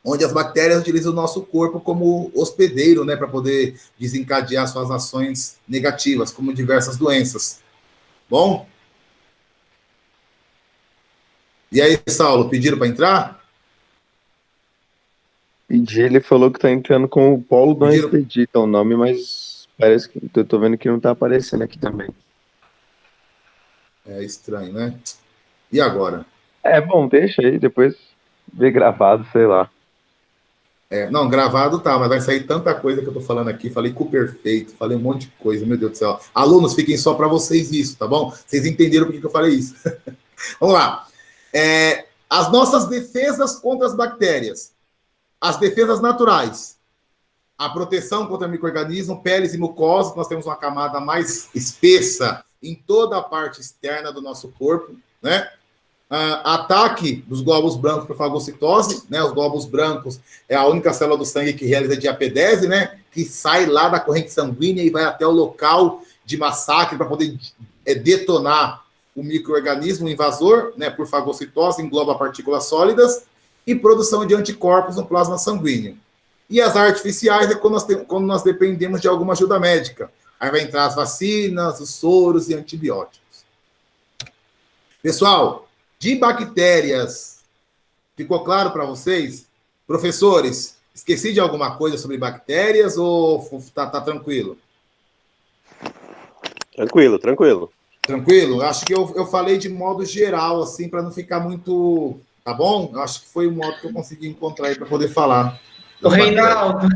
Onde as bactérias utilizam o nosso corpo como hospedeiro, né, para poder desencadear suas ações negativas, como diversas doenças. Bom? E aí, Saulo, pediram para entrar? Pedi, ele falou que tá entrando com o Polo do Expedita, o nome, mas parece que eu tô vendo que não tá aparecendo aqui também. É estranho, né? E agora? Bom, deixa aí, depois ver gravado, sei lá. Não, gravado tá, mas vai sair tanta coisa que eu tô falando aqui. Falei com o perfeito, falei um monte de coisa, meu Deus do céu. Alunos, fiquem só para vocês isso, tá bom? Vocês entenderam por que eu falei isso. Vamos lá. As nossas defesas contra as bactérias. As defesas naturais. A proteção contra micro-organismos, peles e mucosa, nós temos uma camada mais espessa em toda a parte externa do nosso corpo, né? Ataque dos glóbulos brancos por fagocitose, né? Os glóbulos brancos é a única célula do sangue que realiza diapedese, né? Que sai lá da corrente sanguínea e vai até o local de massacre para poder detonar o micro-organismo invasor, né? Por fagocitose, engloba partículas sólidas e produção de anticorpos no plasma sanguíneo. E as artificiais é quando nós dependemos de alguma ajuda médica. Aí vai entrar as vacinas, os soros e antibióticos. Pessoal, de bactérias, ficou claro para vocês? Professores, esqueci de alguma coisa sobre bactérias ou tá tranquilo? Tranquilo. Tranquilo? Acho que eu falei de modo geral, assim, para não ficar muito... Tá bom? Acho que foi o modo que eu consegui encontrar aí para poder falar. O Reinaldo,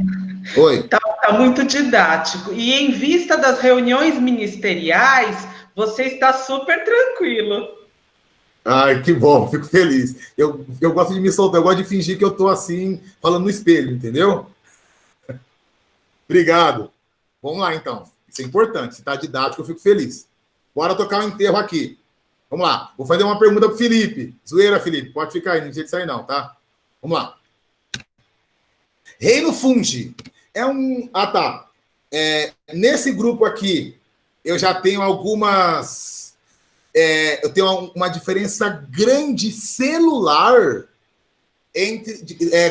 Oi. Tá muito didático. E em vista das reuniões ministeriais, você está super tranquilo. Ai, que bom, fico feliz. Eu gosto de me soltar, eu gosto de fingir que eu estou assim, falando no espelho, entendeu? Obrigado. Vamos lá, então. Isso é importante. Se está didático, eu fico feliz. Bora tocar o enterro aqui. Vamos lá. Vou fazer uma pergunta para o Felipe. Zoeira, Felipe. Pode ficar aí, não precisa sair não, tá? Vamos lá. Reino Fungi. Nesse grupo aqui, eu já tenho algumas... eu tenho uma diferença grande celular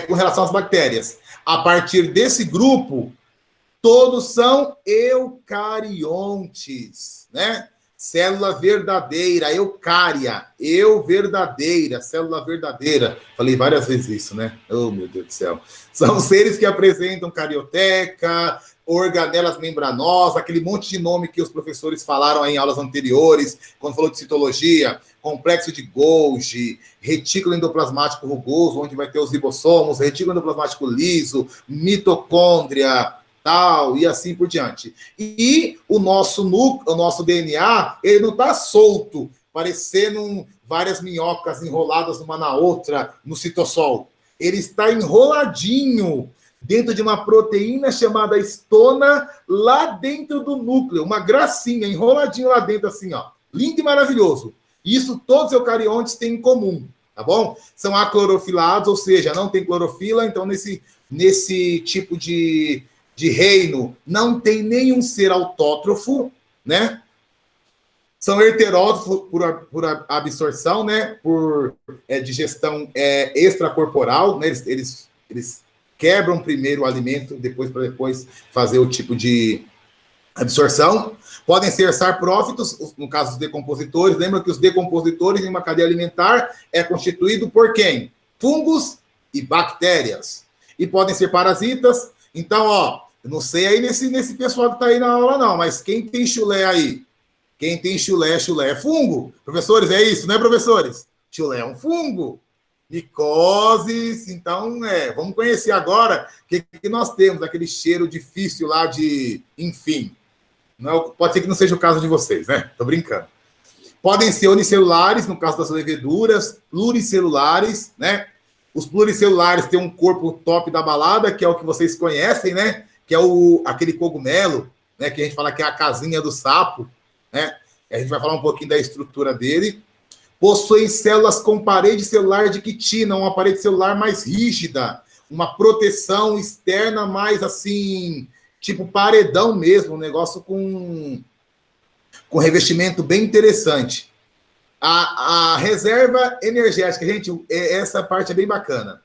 com relação às bactérias. A partir desse grupo, todos são eucariontes, né? Célula verdadeira, eucária, verdadeira, célula verdadeira. Falei várias vezes isso, né? Oh, meu Deus do céu. São seres que apresentam carioteca, organelas membranosas, aquele monte de nome que os professores falaram aí em aulas anteriores, quando falou de citologia, complexo de Golgi, retículo endoplasmático rugoso, onde vai ter os ribossomos, retículo endoplasmático liso, mitocôndria, tal, e assim por diante. E o nosso núcleo, o nosso DNA, ele não está solto, parecendo várias minhocas enroladas uma na outra no citossol. Ele está enroladinho dentro de uma proteína chamada histona, lá dentro do núcleo, uma gracinha, enroladinho lá dentro assim, ó. Lindo e maravilhoso. Isso todos os eucariontes têm em comum, tá bom? São aclorofilados, ou seja, não tem clorofila, então nesse tipo de reino não tem nenhum ser autótrofo, né? São heterótrofos por absorção, né? Por digestão extracorporal, né? Eles quebram primeiro o alimento, para depois fazer o tipo de absorção. Podem ser saprófitos, no caso dos decompositores. Lembra que os decompositores em uma cadeia alimentar é constituído por quem? Fungos e bactérias. E podem ser parasitas. Então, ó, eu não sei aí nesse pessoal que está aí na aula, não, mas quem tem chulé aí? Quem tem chulé é fungo. Professores, é isso, né, professores? Chulé é um fungo. Micoses, então, vamos conhecer agora o que nós temos, aquele cheiro difícil lá de, enfim. Não, pode ser que não seja o caso de vocês, né? Tô brincando. Podem ser unicelulares, no caso das leveduras, pluricelulares, né? Os pluricelulares têm um corpo top da balada, que é o que vocês conhecem, né? Que é aquele cogumelo, né? Que a gente fala que é a casinha do sapo, né? A gente vai falar um pouquinho da estrutura dele. Possuem células com parede celular de quitina, uma parede celular mais rígida, uma proteção externa mais assim, tipo paredão mesmo, um negócio com revestimento bem interessante. A reserva energética, gente, essa parte é bem bacana.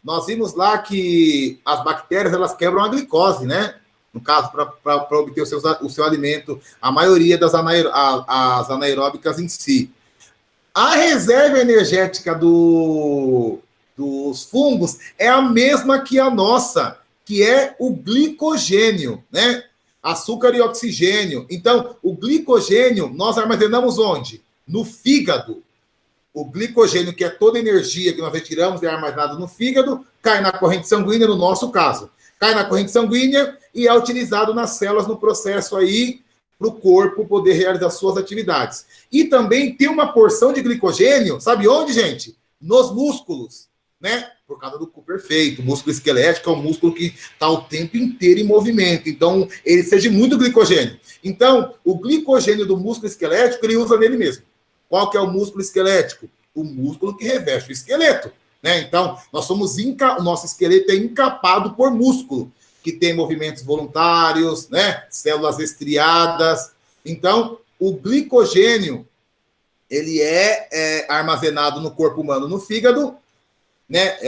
Nós vimos lá que as bactérias, elas quebram a glicose, né? No caso, para obter o seu alimento, a maioria das as anaeróbicas em si. A reserva energética dos fungos é a mesma que a nossa, que é o glicogênio, né? Açúcar e oxigênio. Então, o glicogênio nós armazenamos onde? No fígado. o glicogênio, que é toda a energia que nós retiramos e é armazenado no fígado, cai na corrente sanguínea, no nosso caso. Cai na corrente sanguínea e é utilizado nas células no processo aí para o corpo poder realizar suas atividades. E também tem uma porção de glicogênio, sabe onde, gente? Nos músculos, né? Por causa do corpo perfeito. O músculo esquelético é um músculo que está o tempo inteiro em movimento. Então, ele precisa de muito glicogênio. Então, o glicogênio do músculo esquelético, ele usa nele mesmo. Qual que é o músculo esquelético? O músculo que reveste o esqueleto, né? Então, o nosso esqueleto é encapado por músculo, que tem movimentos voluntários, né? Células estriadas. Então, o glicogênio, ele é armazenado no corpo humano, no fígado, né?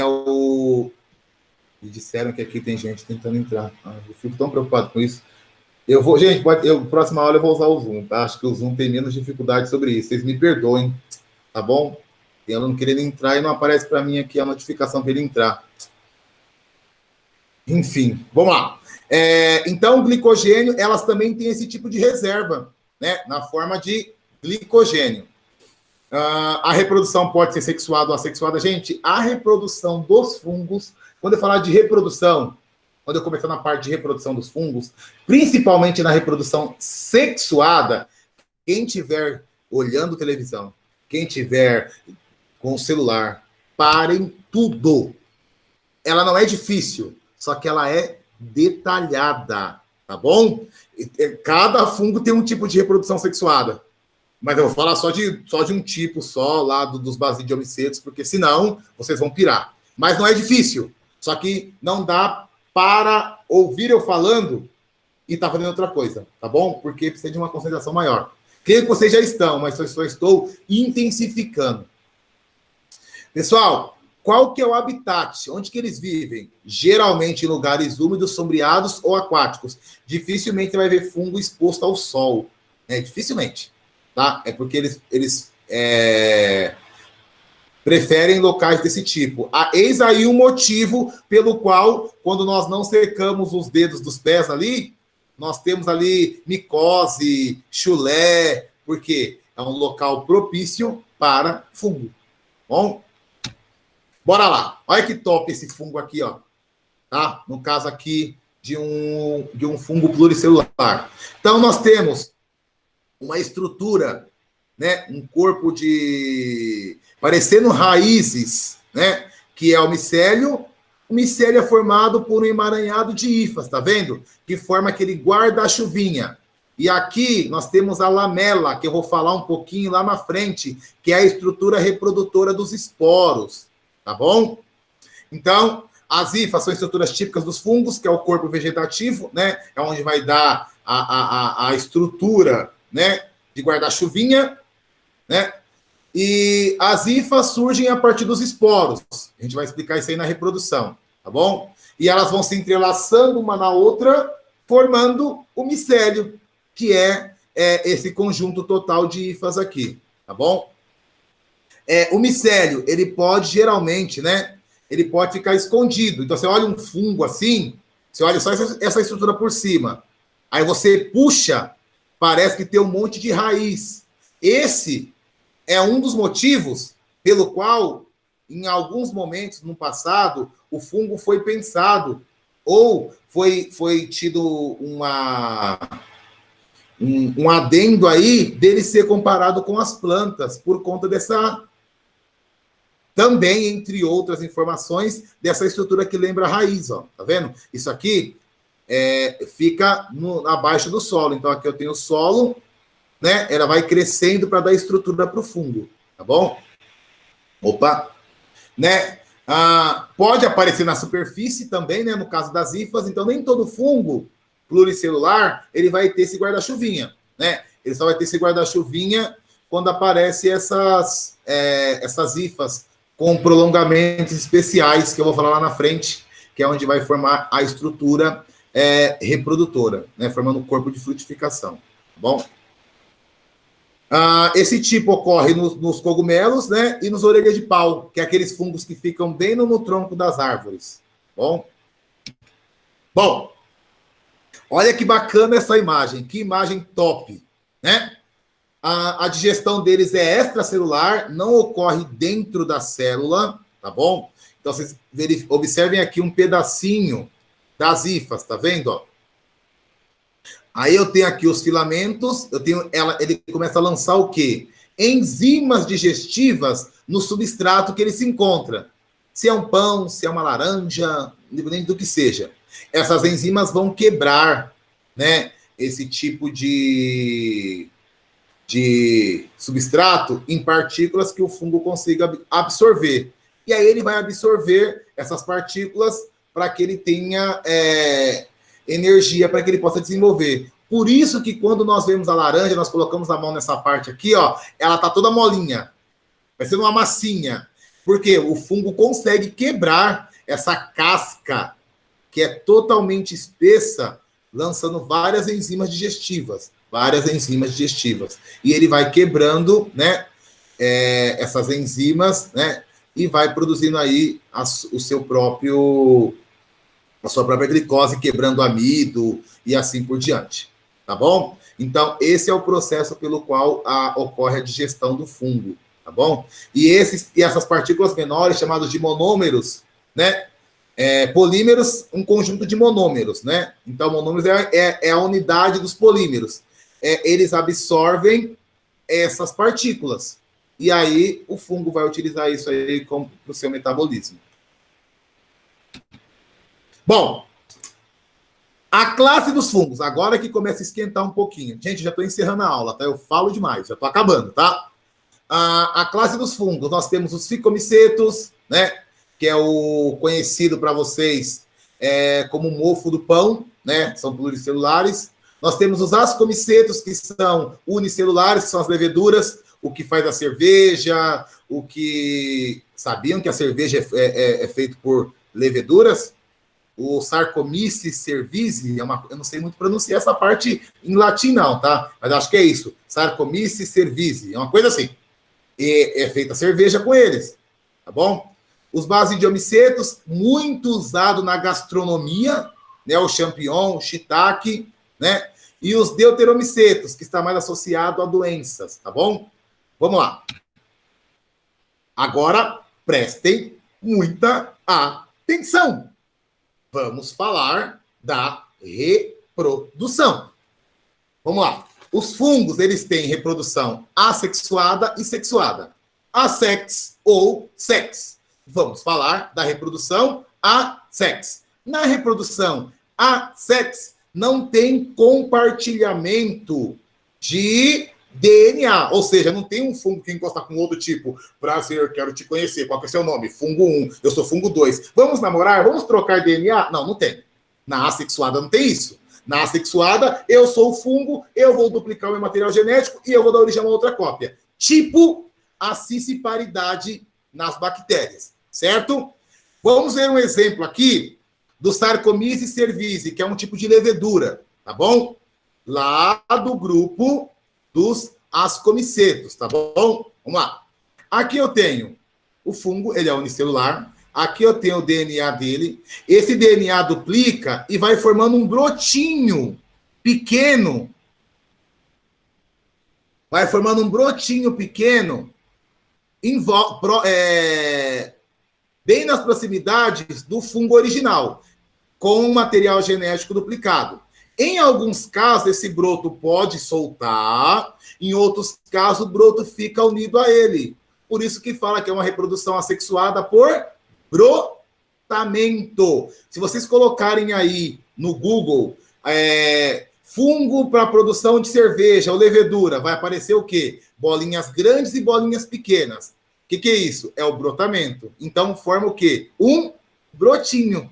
Me disseram que aqui tem gente tentando entrar. Eu fico tão preocupado com isso. Gente, próxima aula eu vou usar o Zoom, tá? Acho que o Zoom tem menos dificuldade sobre isso. Vocês me perdoem, tá bom? Tem aluno querendo entrar e não aparece para mim aqui a notificação para ele entrar. Enfim, vamos lá. Então, o glicogênio, elas também têm esse tipo de reserva, né? Na forma de glicogênio. A reprodução pode ser sexuada ou assexuada. Gente, a reprodução dos fungos, quando eu falar de reprodução, quando eu começar na parte de reprodução dos fungos, principalmente na reprodução sexuada, quem estiver olhando televisão, quem estiver com o celular, parem tudo. Ela não é difícil, só que ela é detalhada, tá bom? Cada fungo tem um tipo de reprodução sexuada. Mas eu vou falar só de um tipo só, lá dos basidiomicetos, porque senão vocês vão pirar. Mas não é difícil, só que não dá para ouvir eu falando e estar fazendo outra coisa, tá bom? Porque precisa de uma concentração maior. Creio que vocês já estão, mas eu só estou intensificando. Pessoal, qual que é o habitat? Onde que eles vivem? Geralmente em lugares úmidos, sombreados ou aquáticos. Dificilmente você vai ver fungo exposto ao sol. Né? Dificilmente. Tá? É porque eles preferem locais desse tipo. Eis aí um motivo pelo qual, quando nós não secamos os dedos dos pés ali, nós temos ali micose, chulé, porque é um local propício para fungo. Bom? Bora lá. Olha que top esse fungo aqui, ó. Tá? No caso aqui de um fungo pluricelular. Então, nós temos uma estrutura, né? Um corpo parecendo raízes, né? Que é o micélio. O micélio é formado por um emaranhado de hifas, tá vendo? Que forma aquele guarda-chuvinha. E aqui nós temos a lamela, que eu vou falar um pouquinho lá na frente, que é a estrutura reprodutora dos esporos, tá bom? Então, as hifas são estruturas típicas dos fungos, que é o corpo vegetativo, né? É onde vai dar a estrutura, né? De guarda-chuvinha, né? E as hifas surgem a partir dos esporos. A gente vai explicar isso aí na reprodução, tá bom? E elas vão se entrelaçando uma na outra, formando o micélio, que é esse conjunto total de hifas aqui, tá bom? O micélio, ele pode geralmente, né? Ele pode ficar escondido. Então, você olha um fungo assim, você olha só essa estrutura por cima. Aí você puxa, parece que tem um monte de raiz. Esse é um dos motivos pelo qual, em alguns momentos no passado, o fungo foi pensado ou foi tido um adendo aí dele ser comparado com as plantas, por conta dessa, também, entre outras informações, dessa estrutura que lembra a raiz, ó, tá vendo? Isso aqui fica abaixo do solo. Então, aqui eu tenho o solo, né? Ela vai crescendo para dar estrutura para o fungo, tá bom? Opa! Né? Pode aparecer na superfície também, né? No caso das hifas. Então, nem todo fungo pluricelular, ele vai ter esse guarda-chuvinha, né? Ele só vai ter esse guarda-chuvinha quando aparecem essas hifas com prolongamentos especiais, que eu vou falar lá na frente, que é onde vai formar a estrutura reprodutora, né? Formando o corpo de frutificação, tá bom? Esse tipo ocorre nos cogumelos, né? E nos orelhas de pau, que é aqueles fungos que ficam bem no tronco das árvores, tá bom? Olha que bacana essa imagem, que imagem top, né? A digestão deles é extracelular, não ocorre dentro da célula, tá bom? Então, vocês observem aqui um pedacinho das hifas, tá vendo? Ó? Aí eu tenho aqui os filamentos, ele começa a lançar o quê? Enzimas digestivas no substrato que ele se encontra. Se é um pão, se é uma laranja, independente do que seja. Essas enzimas vão quebrar, né, esse tipo de substrato em partículas que o fungo consiga absorver. E aí ele vai absorver essas partículas para que ele tenha energia, para que ele possa desenvolver. Por isso que quando nós vemos a laranja, nós colocamos a mão nessa parte aqui, ó, ela tá toda molinha, vai sendo uma massinha. Porque o fungo consegue quebrar essa casca, que é totalmente espessa, lançando várias enzimas digestivas. E ele vai quebrando, né, essas enzimas, né, e vai produzindo aí a sua própria glicose, quebrando amido e assim por diante. Tá bom? Então, esse é o processo pelo qual ocorre a digestão do fungo. Tá bom? E essas partículas menores, chamadas de monômeros, né? Polímeros, um conjunto de monômeros, né? Então, monômeros é a unidade dos polímeros. Eles absorvem essas partículas. E aí, o fungo vai utilizar isso aí para o seu metabolismo. Bom, a classe dos fungos, agora que começa a esquentar um pouquinho. Gente, já estou encerrando a aula, tá? Eu falo demais, já estou acabando, tá? A classe dos fungos, nós temos os ficomicetos, né? Que é o conhecido para vocês como mofo do pão, né? São pluricelulares. Nós temos os ascomicetos, que são unicelulares, que são as leveduras, o que faz a cerveja, Sabiam que a cerveja é feita por leveduras? O Saccharomyces cerevisiae, eu não sei muito pronunciar essa parte em latim não, tá? Mas acho que é isso, Saccharomyces cerevisiae, é uma coisa assim. E é feita cerveja com eles, tá bom? Os basidiomicetos, muito usado na gastronomia, né? O champignon, o shiitake, né? E os deuteromicetos, que está mais associado a doenças, tá bom? Vamos lá. Agora, prestem muita atenção. Vamos falar da reprodução. Vamos lá. Os fungos, eles têm reprodução assexuada e sexuada. Assex ou sex. Vamos falar da reprodução assex. Na reprodução assex, não tem compartilhamento de DNA, ou seja, não tem um fungo que encosta com outro tipo. Prazer, quero te conhecer. Qual que é o seu nome? Fungo 1, eu sou fungo 2. Vamos namorar? Vamos trocar DNA? Não, não tem. Na assexuada não tem isso. Na assexuada, eu sou o fungo, eu vou duplicar o meu material genético e eu vou dar origem a uma outra cópia. Tipo a cisciparidade nas bactérias, certo? Vamos ver um exemplo aqui do Saccharomyces cerevisiae, que é um tipo de levedura, tá bom? Lá do grupo dos ascomicetos, tá bom? Vamos lá. Aqui eu tenho o fungo, ele é unicelular. Aqui eu tenho o DNA dele. Esse DNA duplica e vai formando um brotinho pequeno. Vai formando um brotinho pequeno bem nas proximidades do fungo original, com um material genético duplicado. Em alguns casos, esse broto pode soltar, em outros casos, o broto fica unido a ele. Por isso que fala que é uma reprodução assexuada por brotamento. Se vocês colocarem aí no Google fungo para produção de cerveja ou levedura, vai aparecer o quê? Bolinhas grandes e bolinhas pequenas. O que é isso? É o brotamento. Então, forma o quê? Um brotinho.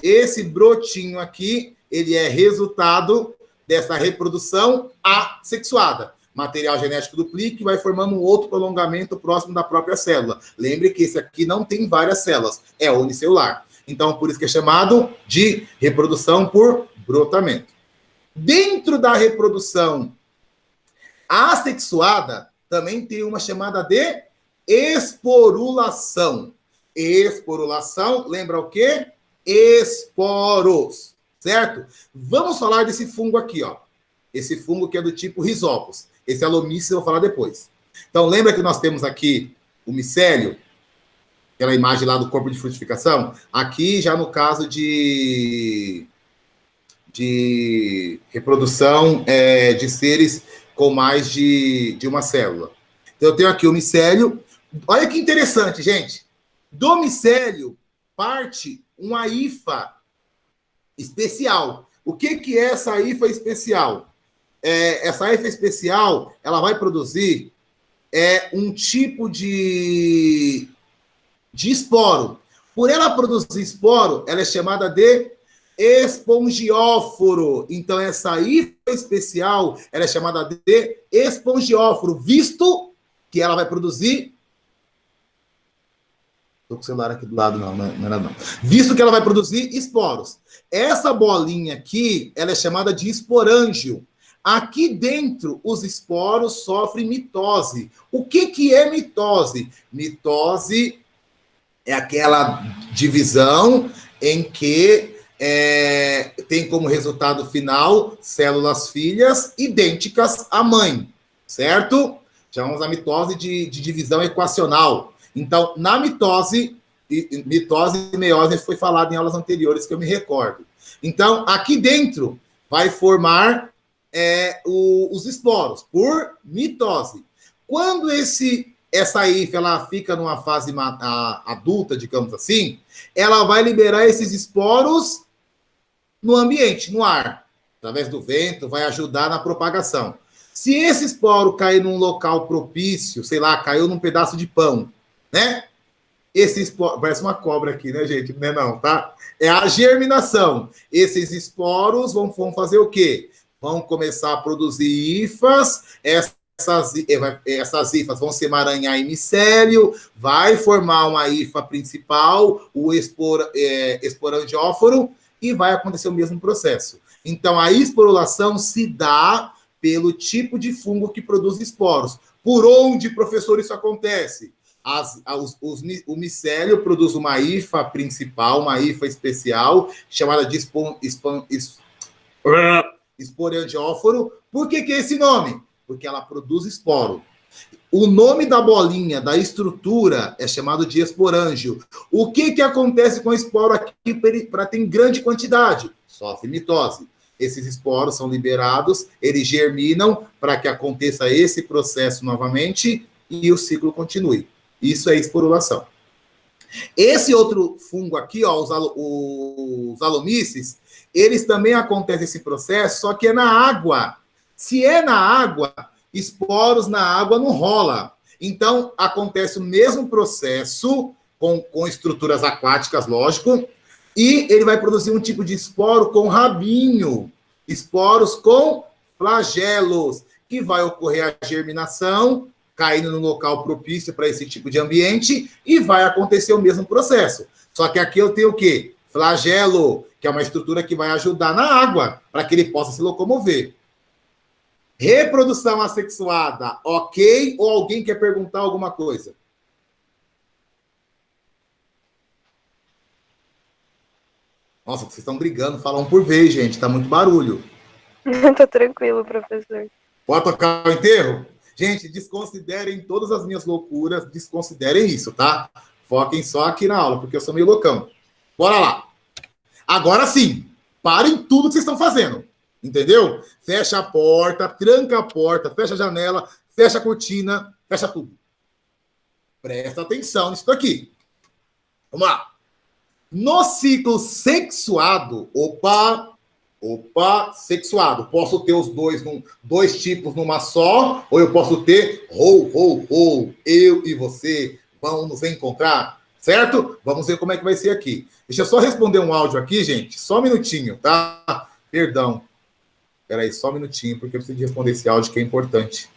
Esse brotinho aqui, ele é resultado dessa reprodução assexuada. Material genético duplica e vai formando um outro prolongamento próximo da própria célula. Lembre que esse aqui não tem várias células, é unicelular. Então, por isso que é chamado de reprodução por brotamento. Dentro da reprodução assexuada, também tem uma chamada de esporulação. Esporulação, lembra o quê? Esporos, certo? Vamos falar desse fungo aqui, ó. Esse fungo que é do tipo Rhizopus. Esse alomíceis eu vou falar depois. Então, lembra que nós temos aqui o micélio, aquela imagem lá do corpo de frutificação? Aqui, já no caso de reprodução de seres com mais de uma célula. Então, eu tenho aqui o micélio. Olha que interessante, gente. Do micélio parte uma hifa especial. O que é essa hifa especial? Essa hifa especial, ela vai produzir um tipo de esporo. Por ela produzir esporo, ela é chamada de espongióforo. Então, essa hifa especial, ela é chamada de espongióforo, visto que ela vai produzir... Estou com o celular aqui do lado, não era não. Visto que ela vai produzir esporos. Essa bolinha aqui, ela é chamada de esporângio. Aqui dentro, os esporos sofrem mitose. O que é mitose? Mitose é aquela divisão em que tem como resultado final células filhas idênticas à mãe, certo? Chamamos a mitose de divisão equacional. Então, na mitose e meiose foi falado em aulas anteriores que eu me recordo. Então, aqui dentro vai formar os esporos por mitose. Quando essa hifa ela fica numa fase adulta, digamos assim, ela vai liberar esses esporos no ambiente, no ar, através do vento, vai ajudar na propagação. Se esse esporo cair num local propício, sei lá, caiu num pedaço de pão, né? Esse esporo, parece uma cobra aqui, né, gente? Não é não, tá? É a germinação. Esses esporos vão fazer o quê? Vão começar a produzir hifas, essas hifas vão se emaranhar em micélio, vai formar uma hifa principal, o esporangióforo, e vai acontecer o mesmo processo. Então, a esporulação se dá pelo tipo de fungo que produz esporos. Por onde, professor, isso acontece? O micélio produz uma hifa principal, uma hifa especial, chamada de esporangióforo. Por que é esse nome? Porque ela produz esporo. O nome da bolinha, da estrutura, é chamado de esporângio. O que acontece com o esporo aqui para ter em grande quantidade? Sofre mitose. Esses esporos são liberados, eles germinam para que aconteça esse processo novamente e o ciclo continue. Isso é esporulação. Esse outro fungo aqui, ó, os alomíceis, eles também acontece esse processo, só que é na água. Se é na água, esporos na água não rola. Então, acontece o mesmo processo com estruturas aquáticas, lógico, e ele vai produzir um tipo de esporo com rabinho, esporos com flagelos, que vai ocorrer a germinação, caindo no local propício para esse tipo de ambiente, e vai acontecer o mesmo processo. Só que aqui eu tenho o quê? Flagelo, que é uma estrutura que vai ajudar na água, para que ele possa se locomover. Reprodução assexuada, ok? Ou alguém quer perguntar alguma coisa? Nossa, vocês estão brigando, falam por vez, gente. Tá muito barulho. Tá tranquilo, professor. Pode tocar o enterro? Gente, desconsiderem todas as minhas loucuras, desconsiderem isso, tá? Foquem só aqui na aula, porque eu sou meio loucão. Bora lá. Agora sim, parem tudo que vocês estão fazendo. Entendeu? Fecha a porta, tranca a porta, fecha a janela, fecha a cortina, fecha tudo. Presta atenção nisso daqui. Vamos lá. No ciclo sexuado, sexuado. Posso ter os dois tipos numa só, ou eu posso ter eu e você vão nos encontrar, certo? Vamos ver como é que vai ser aqui. Deixa eu só responder um áudio aqui, gente. Só um minutinho, tá? Perdão. Espera aí, só um minutinho, porque eu preciso de responder esse áudio que é importante.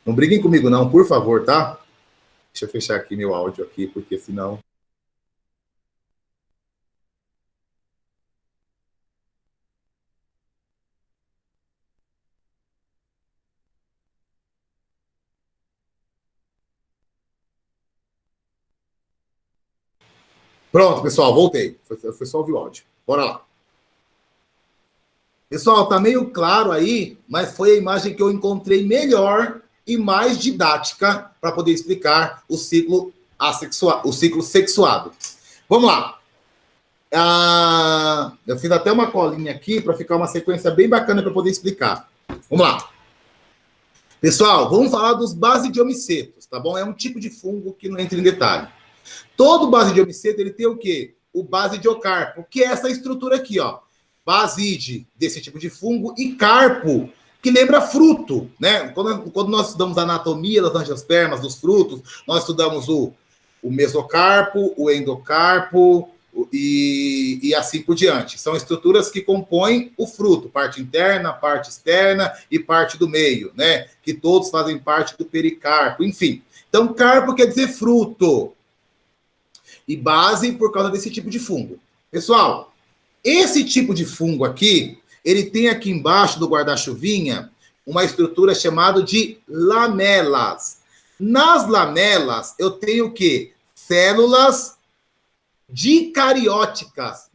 Não briguem comigo não, por favor, tá? Deixa eu fechar aqui meu áudio aqui, porque senão... Pronto, pessoal, voltei. Foi só ouvir o áudio. Bora lá. Pessoal, tá meio claro aí, mas foi a imagem que eu encontrei melhor e mais didática para poder explicar o ciclo o ciclo sexuado. Vamos lá. Eu fiz até uma colinha aqui para ficar uma sequência bem bacana para poder explicar. Vamos lá. Pessoal, vamos falar dos basidiomicetos, tá bom? É um tipo de fungo que não entra em detalhe. Todo basidiomiceto, ele tem o quê? O basidiocarpo, que é essa estrutura aqui, ó. Baside, desse tipo de fungo, e carpo, que lembra fruto, né? Quando nós estudamos a anatomia das angiospermas, dos frutos, nós estudamos o mesocarpo, o endocarpo e assim por diante. São estruturas que compõem o fruto, parte interna, parte externa e parte do meio, né? Que todos fazem parte do pericarpo, enfim. Então, carpo quer dizer fruto. E base por causa desse tipo de fungo. Pessoal, esse tipo de fungo aqui, ele tem aqui embaixo do guarda-chuvinha uma estrutura chamada de lamelas. Nas lamelas, eu tenho o quê? Células dicarióticas.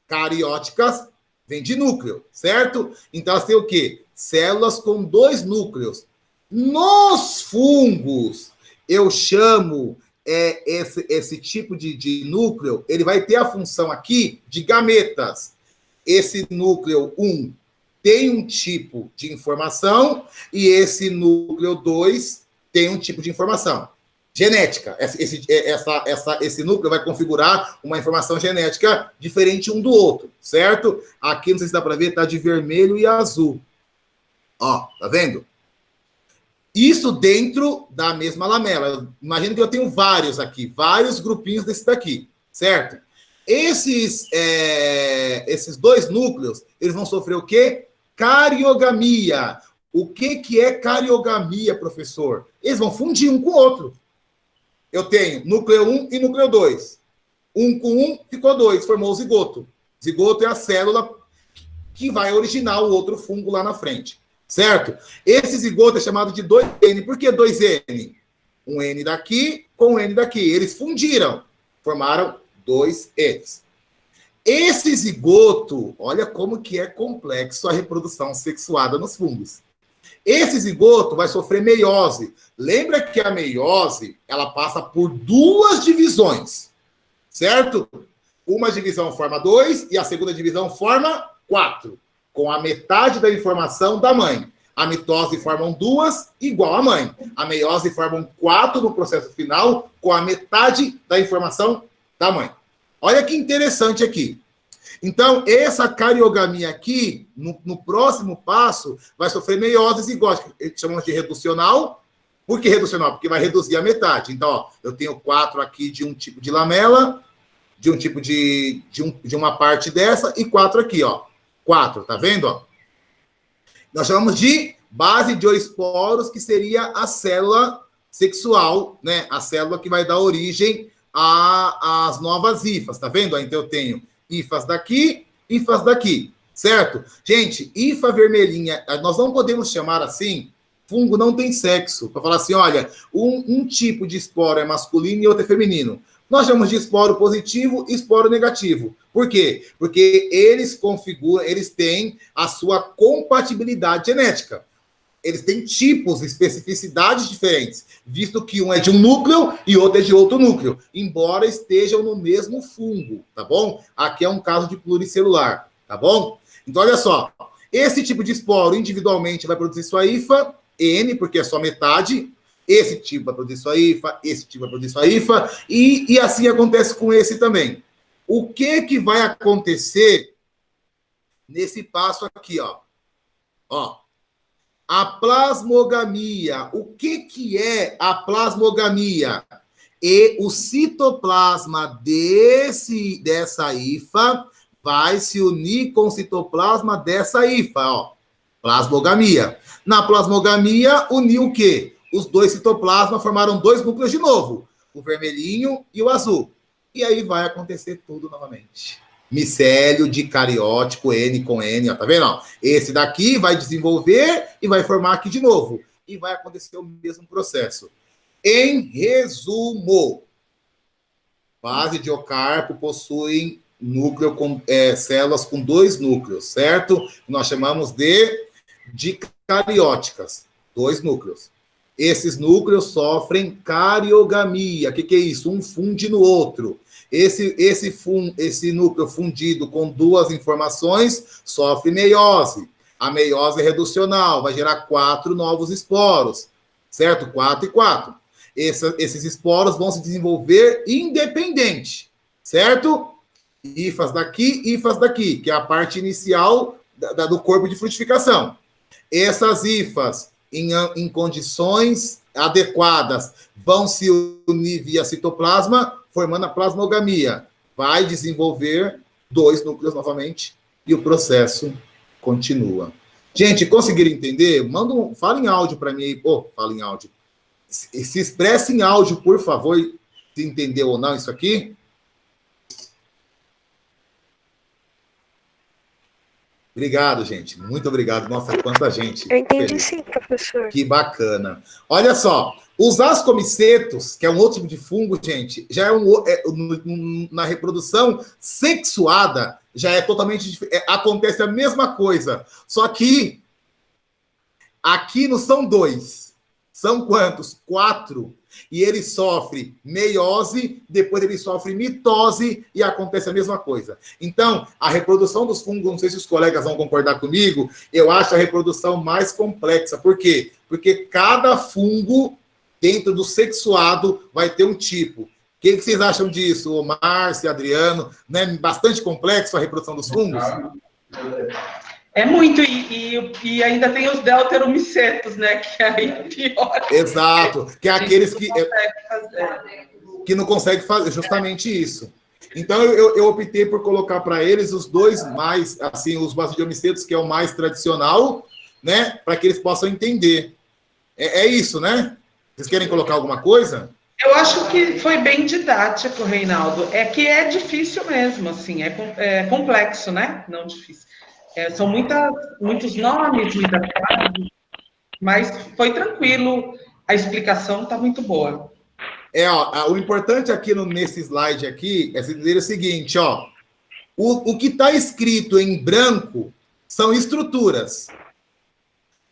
Carióticas vem de núcleo, certo? Então, elas têm o quê? Células com 2 núcleos. Nos fungos, eu chamo esse tipo de núcleo, ele vai ter a função aqui de gametas. Esse núcleo 1 tem um tipo de informação e esse núcleo 2 tem um tipo de informação. Genética. Esse núcleo vai configurar uma informação genética diferente um do outro, certo? Aqui, não sei se dá para ver, tá de vermelho e azul. Ó, tá vendo? Isso dentro da mesma lamela. Imagina que eu tenho vários aqui, vários grupinhos desse daqui, certo? Esses 2 núcleos, eles vão sofrer o quê? Cariogamia. O que é cariogamia, professor? Eles vão fundir um com o outro. Eu tenho núcleo 1 e núcleo 2. 1 com 1 ficou 2, formou o zigoto. Zigoto é a célula que vai originar o outro fungo lá na frente. Certo? Esse zigoto é chamado de 2N. Por que 2N? Um N daqui com um N daqui. Eles fundiram, formaram 2 N's. Esse zigoto, olha como que é complexo a reprodução sexuada nos fungos. Esse zigoto vai sofrer meiose. Lembra que a meiose, ela passa por 2 divisões, certo? Uma divisão forma 2 e a segunda divisão forma 4. Com a metade da informação da mãe. A mitose formam 2 igual à mãe. A meiose formam 4 no processo final, com a metade da informação da mãe. Olha que interessante aqui. Então, essa cariogamia aqui, no próximo passo, vai sofrer meiose zigótica. Chamamos de reducional. Por que reducional? Porque vai reduzir a metade. Então, ó, eu tenho 4 aqui de um tipo de lamela, de um tipo de uma parte dessa, e 4 aqui, ó. 4, tá vendo? Ó? Nós chamamos de basidioesporos, que seria a célula sexual, né? A célula que vai dar origem às novas hifas, tá vendo? Então eu tenho hifas daqui, certo? Gente, hifa vermelhinha, nós não podemos chamar assim, fungo não tem sexo, para falar assim, olha, um tipo de esporo é masculino e outro é feminino. Nós chamamos de esporo positivo e esporo negativo. Por quê? Porque eles têm a sua compatibilidade genética. Eles têm tipos, especificidades diferentes, visto que um é de um núcleo e outro é de outro núcleo, embora estejam no mesmo fungo, tá bom? Aqui é um caso de pluricelular, tá bom? Então, olha só, esse tipo de esporo individualmente vai produzir sua hifa, N, porque é só metade. Esse tipo vai produzir sua hifa, esse tipo vai produzir sua hifa, e assim acontece com esse também. O que vai acontecer nesse passo aqui, ó? Ó, a plasmogamia. O que é a plasmogamia? E o citoplasma dessa hifa vai se unir com o citoplasma dessa hifa, ó. Plasmogamia. Na plasmogamia, uniu o quê? Os 2 citoplasmas formaram 2 núcleos de novo, o vermelhinho e o azul. E aí vai acontecer tudo novamente. Micélio dicariótico, N com N, ó, tá vendo? Ó? Esse daqui vai desenvolver e vai formar aqui de novo. E vai acontecer o mesmo processo. Em resumo, basidiocarpo possuem núcleo células com 2 núcleos, certo? Nós chamamos de dicarióticas, 2 núcleos. Esses núcleos sofrem cariogamia. O que é isso? Um funde no outro. Esse núcleo fundido com 2 informações sofre meiose. A meiose é reducional, vai gerar 4 novos esporos, certo? 4 e 4. Esses esporos vão se desenvolver independente, certo? Hifas daqui, que é a parte inicial do corpo de frutificação. Essas hifas, em condições adequadas, vão se unir via citoplasma, formando a plasmogamia. Vai desenvolver 2 núcleos novamente e o processo continua. Gente, conseguiram entender? Fala em áudio para mim aí. Fala em áudio. Se expresse em áudio, por favor, se entendeu ou não isso aqui. Obrigado, gente. Muito obrigado. Nossa, quanta gente. Eu entendi sim, professor. Que bacana. Olha só, os ascomicetos, que é um outro tipo de fungo, gente, já na reprodução sexuada, já é totalmente diferente. Acontece a mesma coisa. Só que aqui não são 2. São quantos? 4. E ele sofre meiose, depois ele sofre mitose e acontece a mesma coisa. Então, a reprodução dos fungos, não sei se os colegas vão concordar comigo, eu acho a reprodução mais complexa. Por quê? Porque cada fungo dentro do sexuado vai ter um tipo. O que vocês acham disso, ô Márcio, Adriano? Não é bastante complexo a reprodução dos fungos? É muito, e ainda tem os deuteromicetos, né? Que aí é pior. Exato, que é aqueles que não conseguem fazer justamente isso. Então, eu optei por colocar para eles os 2 mais, assim, os basidiomicetos, que é o mais tradicional, né? Para que eles possam entender. É isso, né? Vocês querem colocar alguma coisa? Eu acho que foi bem didático, Reinaldo. É que é difícil mesmo, assim, é complexo, né? Não difícil. São muitos nomes, muitas frases, mas foi tranquilo. A explicação está muito boa. O importante aqui nesse slide aqui é dizer o seguinte, ó. O que está escrito em branco são estruturas.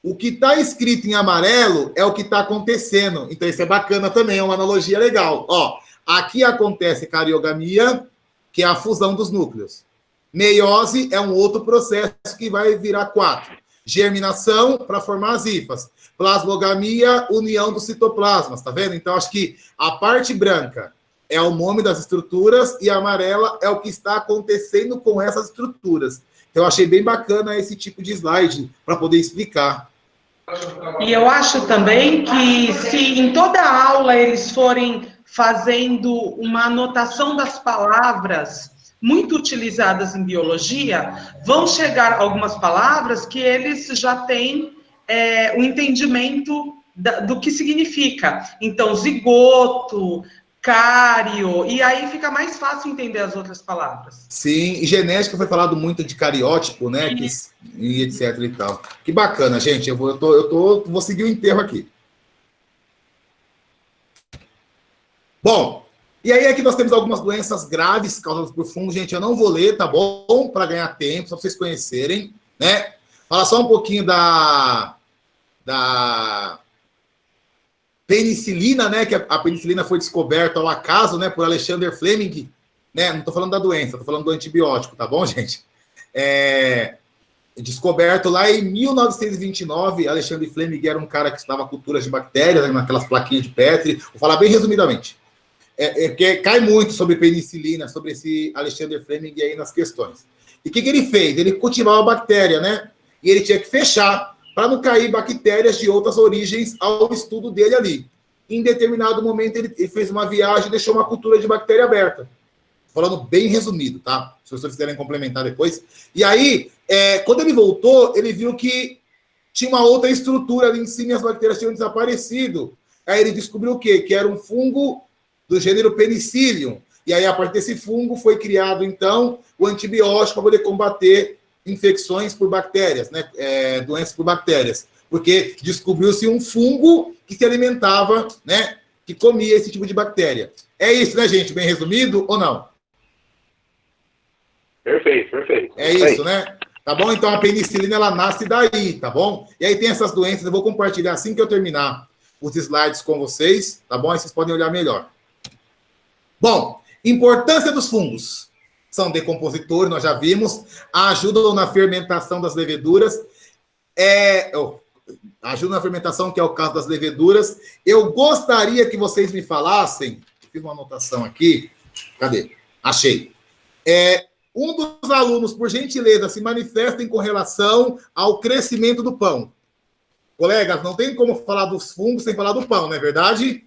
O que está escrito em amarelo é o que está acontecendo. Então, isso é bacana também, é uma analogia legal. Ó, aqui acontece cariogamia, que é a fusão dos núcleos. Meiose é um outro processo que vai virar 4. Germinação para formar as hifas. Plasmogamia, união dos citoplasmas, tá vendo? Então, acho que a parte branca é o nome das estruturas e a amarela é o que está acontecendo com essas estruturas. Então, eu achei bem bacana esse tipo de slide para poder explicar. E eu acho também que se em toda aula eles forem fazendo uma anotação das palavras muito utilizadas em biologia, vão chegar algumas palavras que eles já têm o entendimento do que significa. Então, zigoto, cário, e aí fica mais fácil entender as outras palavras. Sim, e genética foi falado muito de cariótipo, né? E etc e tal. Que bacana, gente. Eu vou seguir o enterro aqui. Bom, e aí aqui nós temos algumas doenças graves causadas por fungo. Gente, eu não vou ler, tá bom? Para ganhar tempo, só para vocês conhecerem, né? Fala só um pouquinho da penicilina, né? Que a penicilina foi descoberta ao acaso, né? Por Alexander Fleming, né? Não estou falando da doença, estou falando do antibiótico, tá bom, gente? Descoberto lá em 1929, Alexander Fleming era um cara que estudava culturas de bactérias, né, naquelas plaquinhas de Petri. Vou falar bem resumidamente. Porque cai muito sobre penicilina, sobre esse Alexander Fleming aí nas questões. E o que ele fez? Ele cultivava bactéria, né? E ele tinha que fechar para não cair bactérias de outras origens ao estudo dele ali. Em determinado momento, ele fez uma viagem e deixou uma cultura de bactéria aberta. Falando bem resumido, tá? Se vocês quiserem complementar depois. E aí, quando ele voltou, ele viu que tinha uma outra estrutura ali em cima e as bactérias tinham desaparecido. Aí ele descobriu o quê? Que era um fungo do gênero Penicillium. E aí, a partir desse fungo, foi criado, então, o antibiótico para poder combater infecções por bactérias, né? Doenças por bactérias. Porque descobriu-se um fungo que se alimentava, né? Que comia esse tipo de bactéria. É isso, né, gente? Bem resumido ou não? Perfeito. É isso, né? Tá bom? Então a penicilina ela nasce daí, tá bom? E aí tem essas doenças, eu vou compartilhar assim que eu terminar os slides com vocês, tá bom? Aí vocês podem olhar melhor. Bom, importância dos fungos. São decompositores, nós já vimos, ajudam na fermentação das leveduras, ajuda na fermentação, que é o caso das leveduras. Eu gostaria que vocês me falassem, fiz uma anotação aqui, cadê? Achei. Um dos alunos, por gentileza, se manifestem com relação ao crescimento do pão. Colegas, não tem como falar dos fungos sem falar do pão, não é verdade?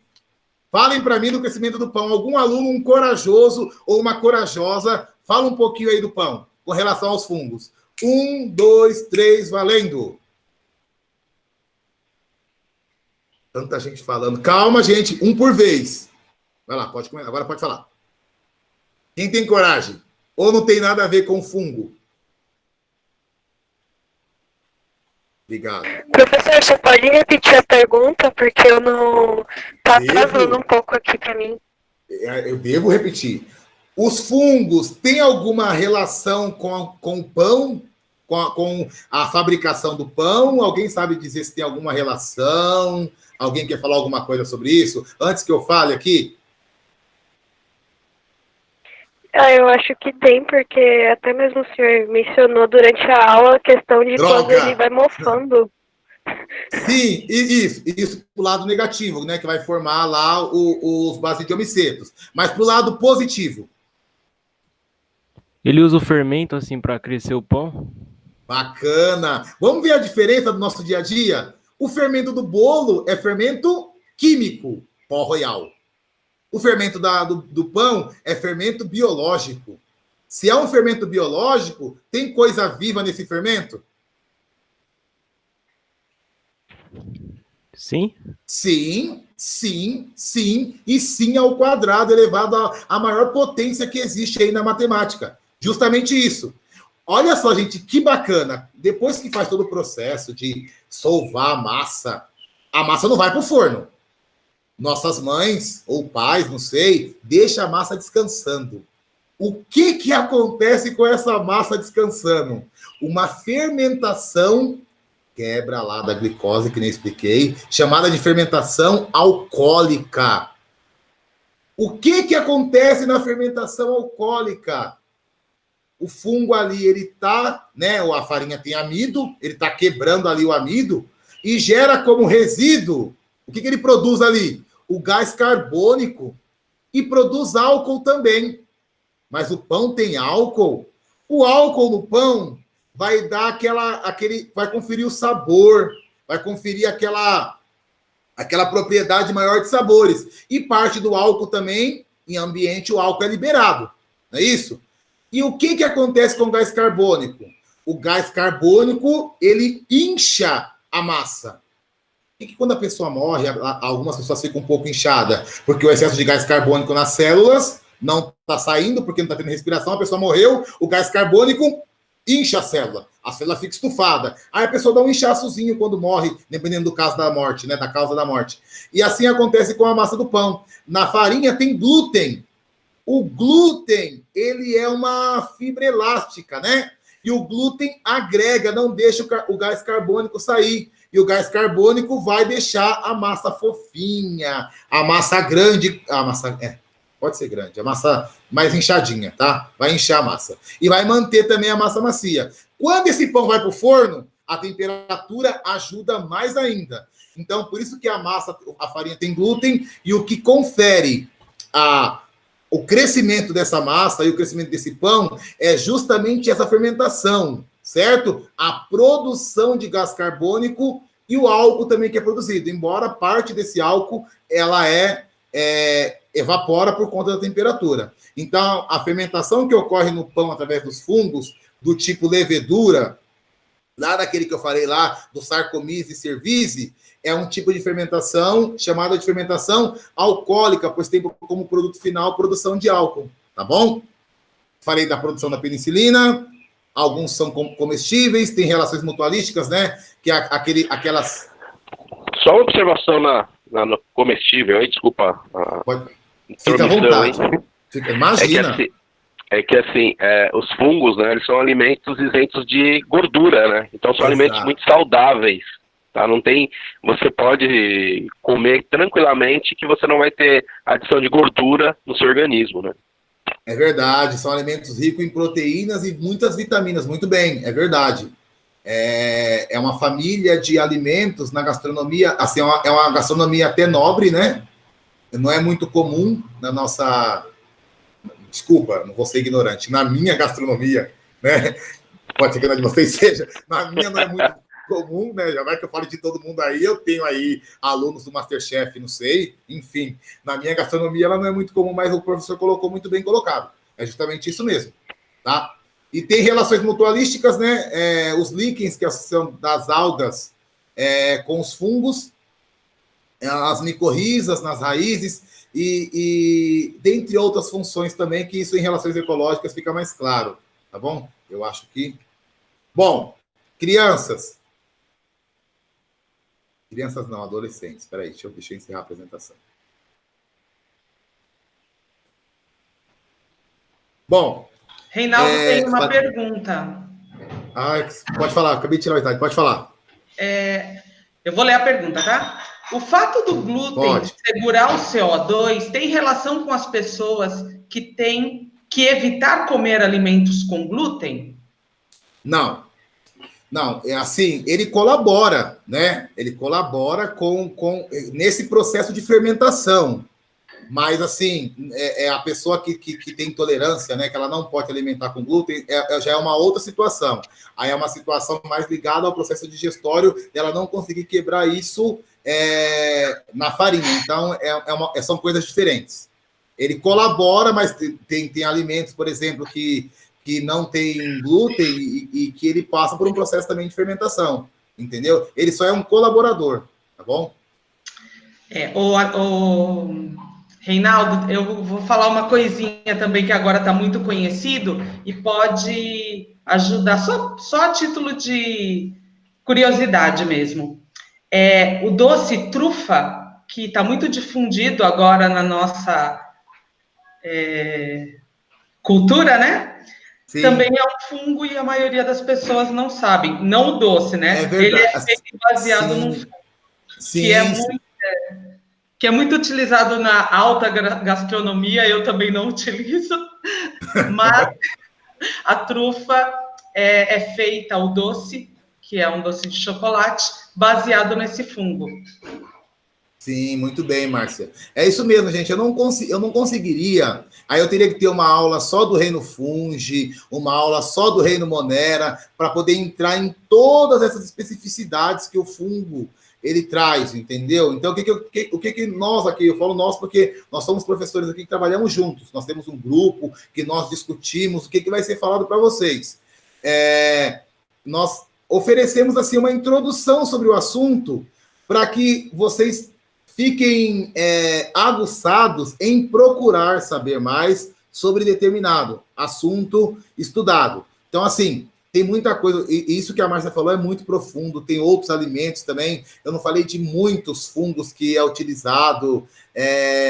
Falem para mim do crescimento do pão. Algum aluno, um corajoso ou uma corajosa, fala um pouquinho aí do pão, com relação aos fungos. 1, 2, 3, valendo! Tanta gente falando. Calma, gente, um por vez. Vai lá, pode começar. Agora pode falar. Quem tem coragem? Ou não tem nada a ver com fungo? Obrigado. Professor, você pode repetir a pergunta? Porque eu não... Tá travando um pouco aqui para mim. Eu devo repetir. Os fungos têm alguma relação com o pão? Com a fabricação do pão? Alguém sabe dizer se tem alguma relação? Alguém quer falar alguma coisa sobre isso? Antes que eu fale aqui? Eu acho que tem, porque até mesmo o senhor mencionou durante a aula a questão de quando ele vai mofando. Sim, isso pro lado negativo, né? Que vai formar lá os basidiomicetos. Mas pro lado positivo. Ele usa o fermento assim para crescer o pão? Bacana. Vamos ver a diferença do nosso dia a dia? O fermento do bolo é fermento químico, pó royal. O fermento do pão é fermento biológico. Se é um fermento biológico, tem coisa viva nesse fermento? Sim? Sim, e sim ao quadrado, elevado à maior potência que existe aí na matemática. Justamente isso. Olha só, gente, que bacana. Depois que faz todo o processo de solvar a massa não vai para o forno. Nossas mães ou pais, não sei, deixa a massa descansando. O que acontece com essa massa descansando? Uma fermentação, quebra lá da glicose, que nem expliquei, chamada de fermentação alcoólica. O que acontece na fermentação alcoólica? O fungo ali, ele tá, né, a farinha tem amido, ele tá quebrando ali o amido e gera como resíduo, o que ele produz ali? O gás carbônico e produz álcool também. Mas o pão tem álcool. O álcool no pão vai dar vai conferir o sabor, vai conferir aquela propriedade maior de sabores. E parte do álcool também, em ambiente, o álcool é liberado. Não é isso? E o que acontece com o gás carbônico? O gás carbônico, ele incha a massa. E que quando a pessoa morre, algumas pessoas ficam um pouco inchadas, porque o excesso de gás carbônico nas células não está saindo, porque não está tendo respiração, a pessoa morreu, o gás carbônico incha a célula fica estufada. Aí a pessoa dá um inchaçozinho quando morre, dependendo do caso da morte, né, da causa da morte. E assim acontece com a massa do pão. Na farinha tem glúten. O glúten, ele é uma fibra elástica, né? E o glúten agrega, não deixa o gás carbônico sair. E o gás carbônico vai deixar a massa fofinha, a massa grande, pode ser grande, a massa mais inchadinha, tá? Vai inchar a massa. E vai manter também a massa macia. Quando esse pão vai para o forno, a temperatura ajuda mais ainda. Então, por isso que a farinha tem glúten, e o que confere o crescimento dessa massa e o crescimento desse pão é justamente essa fermentação, certo? A produção de gás carbônico e o álcool também que é produzido, embora parte desse álcool ela evapora por conta da temperatura. Então, a fermentação que ocorre no pão através dos fungos, do tipo levedura, lá daquele que eu falei lá, do Saccharomyces cerevisiae, é um tipo de fermentação chamada de fermentação alcoólica, pois tem como produto final a produção de álcool, tá bom? Falei da produção da penicilina, alguns são comestíveis, tem relações mutualísticas, né? Que é aquelas... Só uma observação na comestível, aí, desculpa. Fica à vontade. Imagina. É que assim, os fungos, né, eles são alimentos isentos de gordura, né? Então são alimentos muito saudáveis, tá? Não tem, você pode comer tranquilamente que você não vai ter adição de gordura no seu organismo, né? É verdade, são alimentos ricos em proteínas e muitas vitaminas, muito bem, é verdade. É uma família de alimentos na gastronomia, assim, é uma gastronomia até nobre, né? Não é muito comum na nossa... Desculpa, não vou ser ignorante. Na minha gastronomia, né? Pode ser que na de vocês seja. Na minha não é muito comum, né? Já vai que eu falo de todo mundo aí, eu tenho aí alunos do MasterChef, não sei. Enfim, na minha gastronomia ela não é muito comum, mas o professor colocou muito bem colocado. É justamente isso mesmo, tá? E tem relações mutualísticas, né? Os líquens, que são das algas com os fungos, as micorrizas nas raízes, e dentre outras funções também, que isso em relações ecológicas fica mais claro, tá bom? Eu acho que... Bom, crianças. Crianças não, adolescentes. Espera aí, deixa eu encerrar a apresentação. Bom... Reinaldo tem uma pergunta. Pode falar, acabei de tirar o slide, pode falar. Eu vou ler a pergunta, tá? O fato do glúten segurar o CO2 tem relação com as pessoas que têm que evitar comer alimentos com glúten? Não, é assim, ele colabora, né? Ele colabora nesse processo de fermentação. Mas, assim, a pessoa que tem intolerância, né? Que ela não pode alimentar com glúten, já é uma outra situação. Aí é uma situação mais ligada ao processo digestório, ela não conseguir quebrar isso na farinha. Então, são coisas diferentes. Ele colabora, mas tem alimentos, por exemplo, que não tem glúten e que ele passa por um processo também de fermentação, entendeu? Ele só é um colaborador, tá bom? Reinaldo, eu vou falar uma coisinha também que agora está muito conhecido e pode ajudar, só a título de curiosidade mesmo. O doce trufa, que está muito difundido agora na nossa cultura, né? Sim. Também é um fungo e a maioria das pessoas não sabem. Não o doce, né? Ele é feito baseado num fungo, que é muito utilizado na alta gastronomia, eu também não utilizo, mas a trufa é feita, o doce, que é um doce de chocolate, baseado nesse fungo. Sim, muito bem, Márcia. É isso mesmo, gente. Eu não conseguiria. Aí eu teria que ter uma aula só do reino fungi, uma aula só do reino monera, para poder entrar em todas essas especificidades que o fungo ele traz, entendeu? Então, o que nós aqui, eu falo nós porque nós somos professores aqui que trabalhamos juntos, nós temos um grupo que nós discutimos o que vai ser falado para vocês. Nós oferecemos, assim, uma introdução sobre o assunto para que vocês fiquem aguçados em procurar saber mais sobre determinado assunto estudado. Então, assim, tem muita coisa, e isso que a Márcia falou é muito profundo, tem outros alimentos também, eu não falei de muitos fungos que é utilizado,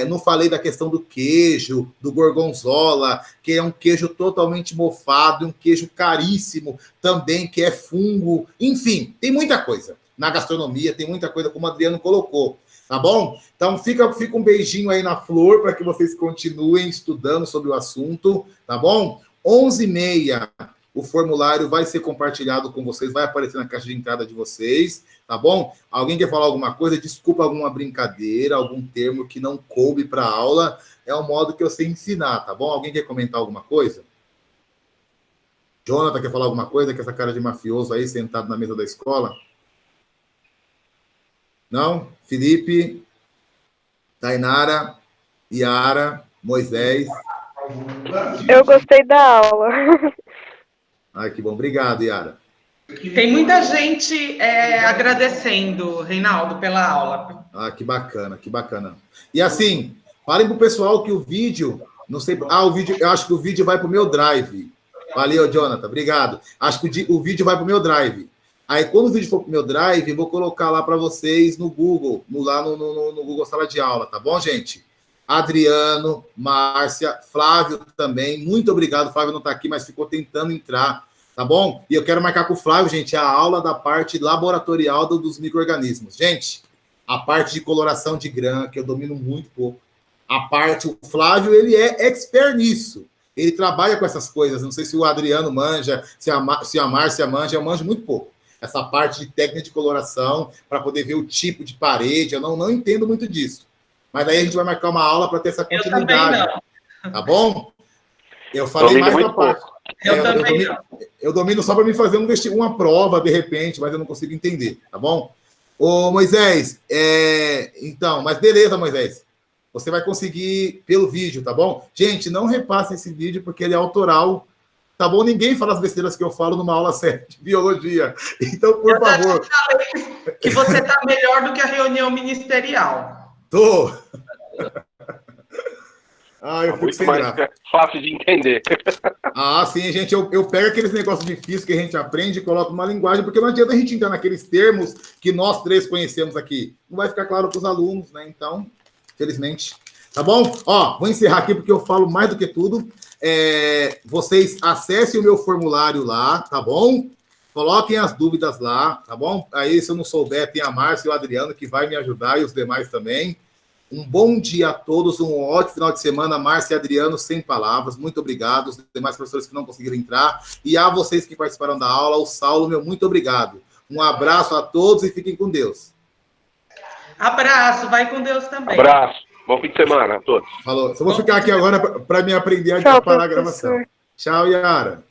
não falei da questão do queijo, do gorgonzola, que é um queijo totalmente mofado, um queijo caríssimo também, que é fungo, enfim, tem muita coisa na gastronomia, tem muita coisa, como o Adriano colocou, tá bom? Então fica um beijinho aí na flor, para que vocês continuem estudando sobre o assunto, tá bom? 11h30, o formulário vai ser compartilhado com vocês, vai aparecer na caixa de entrada de vocês, tá bom? Alguém quer falar alguma coisa? Desculpa alguma brincadeira, algum termo que não coube para a aula, é o modo que eu sei ensinar, tá bom? Alguém quer comentar alguma coisa? Jonathan quer falar alguma coisa, com essa cara de mafioso aí, sentado na mesa da escola? Não? Felipe, Tainara, Yara, Moisés. Eu gostei da aula. Ai, que bom. Obrigado, Yara. Tem muita gente agradecendo, Reinaldo, pela aula. Ah, que bacana, que bacana. E assim, falem pro pessoal que o vídeo, não sei, eu acho que o vídeo vai pro meu drive. Valeu, Jonathan, obrigado. Acho que o vídeo vai pro meu drive. Aí, quando o vídeo for pro meu drive, eu vou colocar lá para vocês no Google, lá no Google Sala de Aula, tá bom, gente? Adriano, Márcia, Flávio também. Muito obrigado, Flávio não está aqui, mas ficou tentando entrar, tá bom? E eu quero marcar com o Flávio, gente, a aula da parte laboratorial dos micro-organismos. Gente, a parte de coloração de grã, que eu domino muito pouco. O Flávio, ele é expert nisso. Ele trabalha com essas coisas. Não sei se o Adriano manja, se a Márcia manja, eu manjo muito pouco. Essa parte de técnica de coloração, para poder ver o tipo de parede, eu não entendo muito disso. Mas aí a gente vai marcar uma aula para ter essa continuidade. Eu também não. Tá bom? Eu falei mais da parte. Eu domino só para me fazer uma prova, de repente, mas eu não consigo entender, tá bom? Ô, Moisés, então, mas beleza, Moisés. Você vai conseguir pelo vídeo, tá bom? Gente, não repassem esse vídeo, porque ele é autoral, tá bom? Ninguém fala as besteiras que eu falo numa aula séria de biologia. Então, por favor. Eu falei que você está melhor do que a reunião ministerial. Tô. Eu fico muito sem mais graça. Fácil de entender. Sim, gente, eu pego aqueles negócios difíceis que a gente aprende e coloco numa linguagem, porque não adianta a gente entrar naqueles termos que nós três conhecemos aqui. Não vai ficar claro para os alunos, né? Então, felizmente. Tá bom? Vou encerrar aqui porque eu falo mais do que tudo. Vocês acessem o meu formulário lá, tá bom? Coloquem as dúvidas lá, tá bom? Aí, se eu não souber, tem a Márcia e o Adriano que vai me ajudar e os demais também. Um bom dia a todos, um ótimo final de semana. Márcia e Adriano, sem palavras. Muito obrigado. Os demais professores que não conseguiram entrar. E a vocês que participaram da aula, o Saulo, meu muito obrigado. Um abraço a todos e fiquem com Deus. Abraço, vai com Deus também. Abraço, bom fim de semana a todos. Falou. Só vou ficar aqui agora para me aprender a parar a gravação. Tchau, Yara.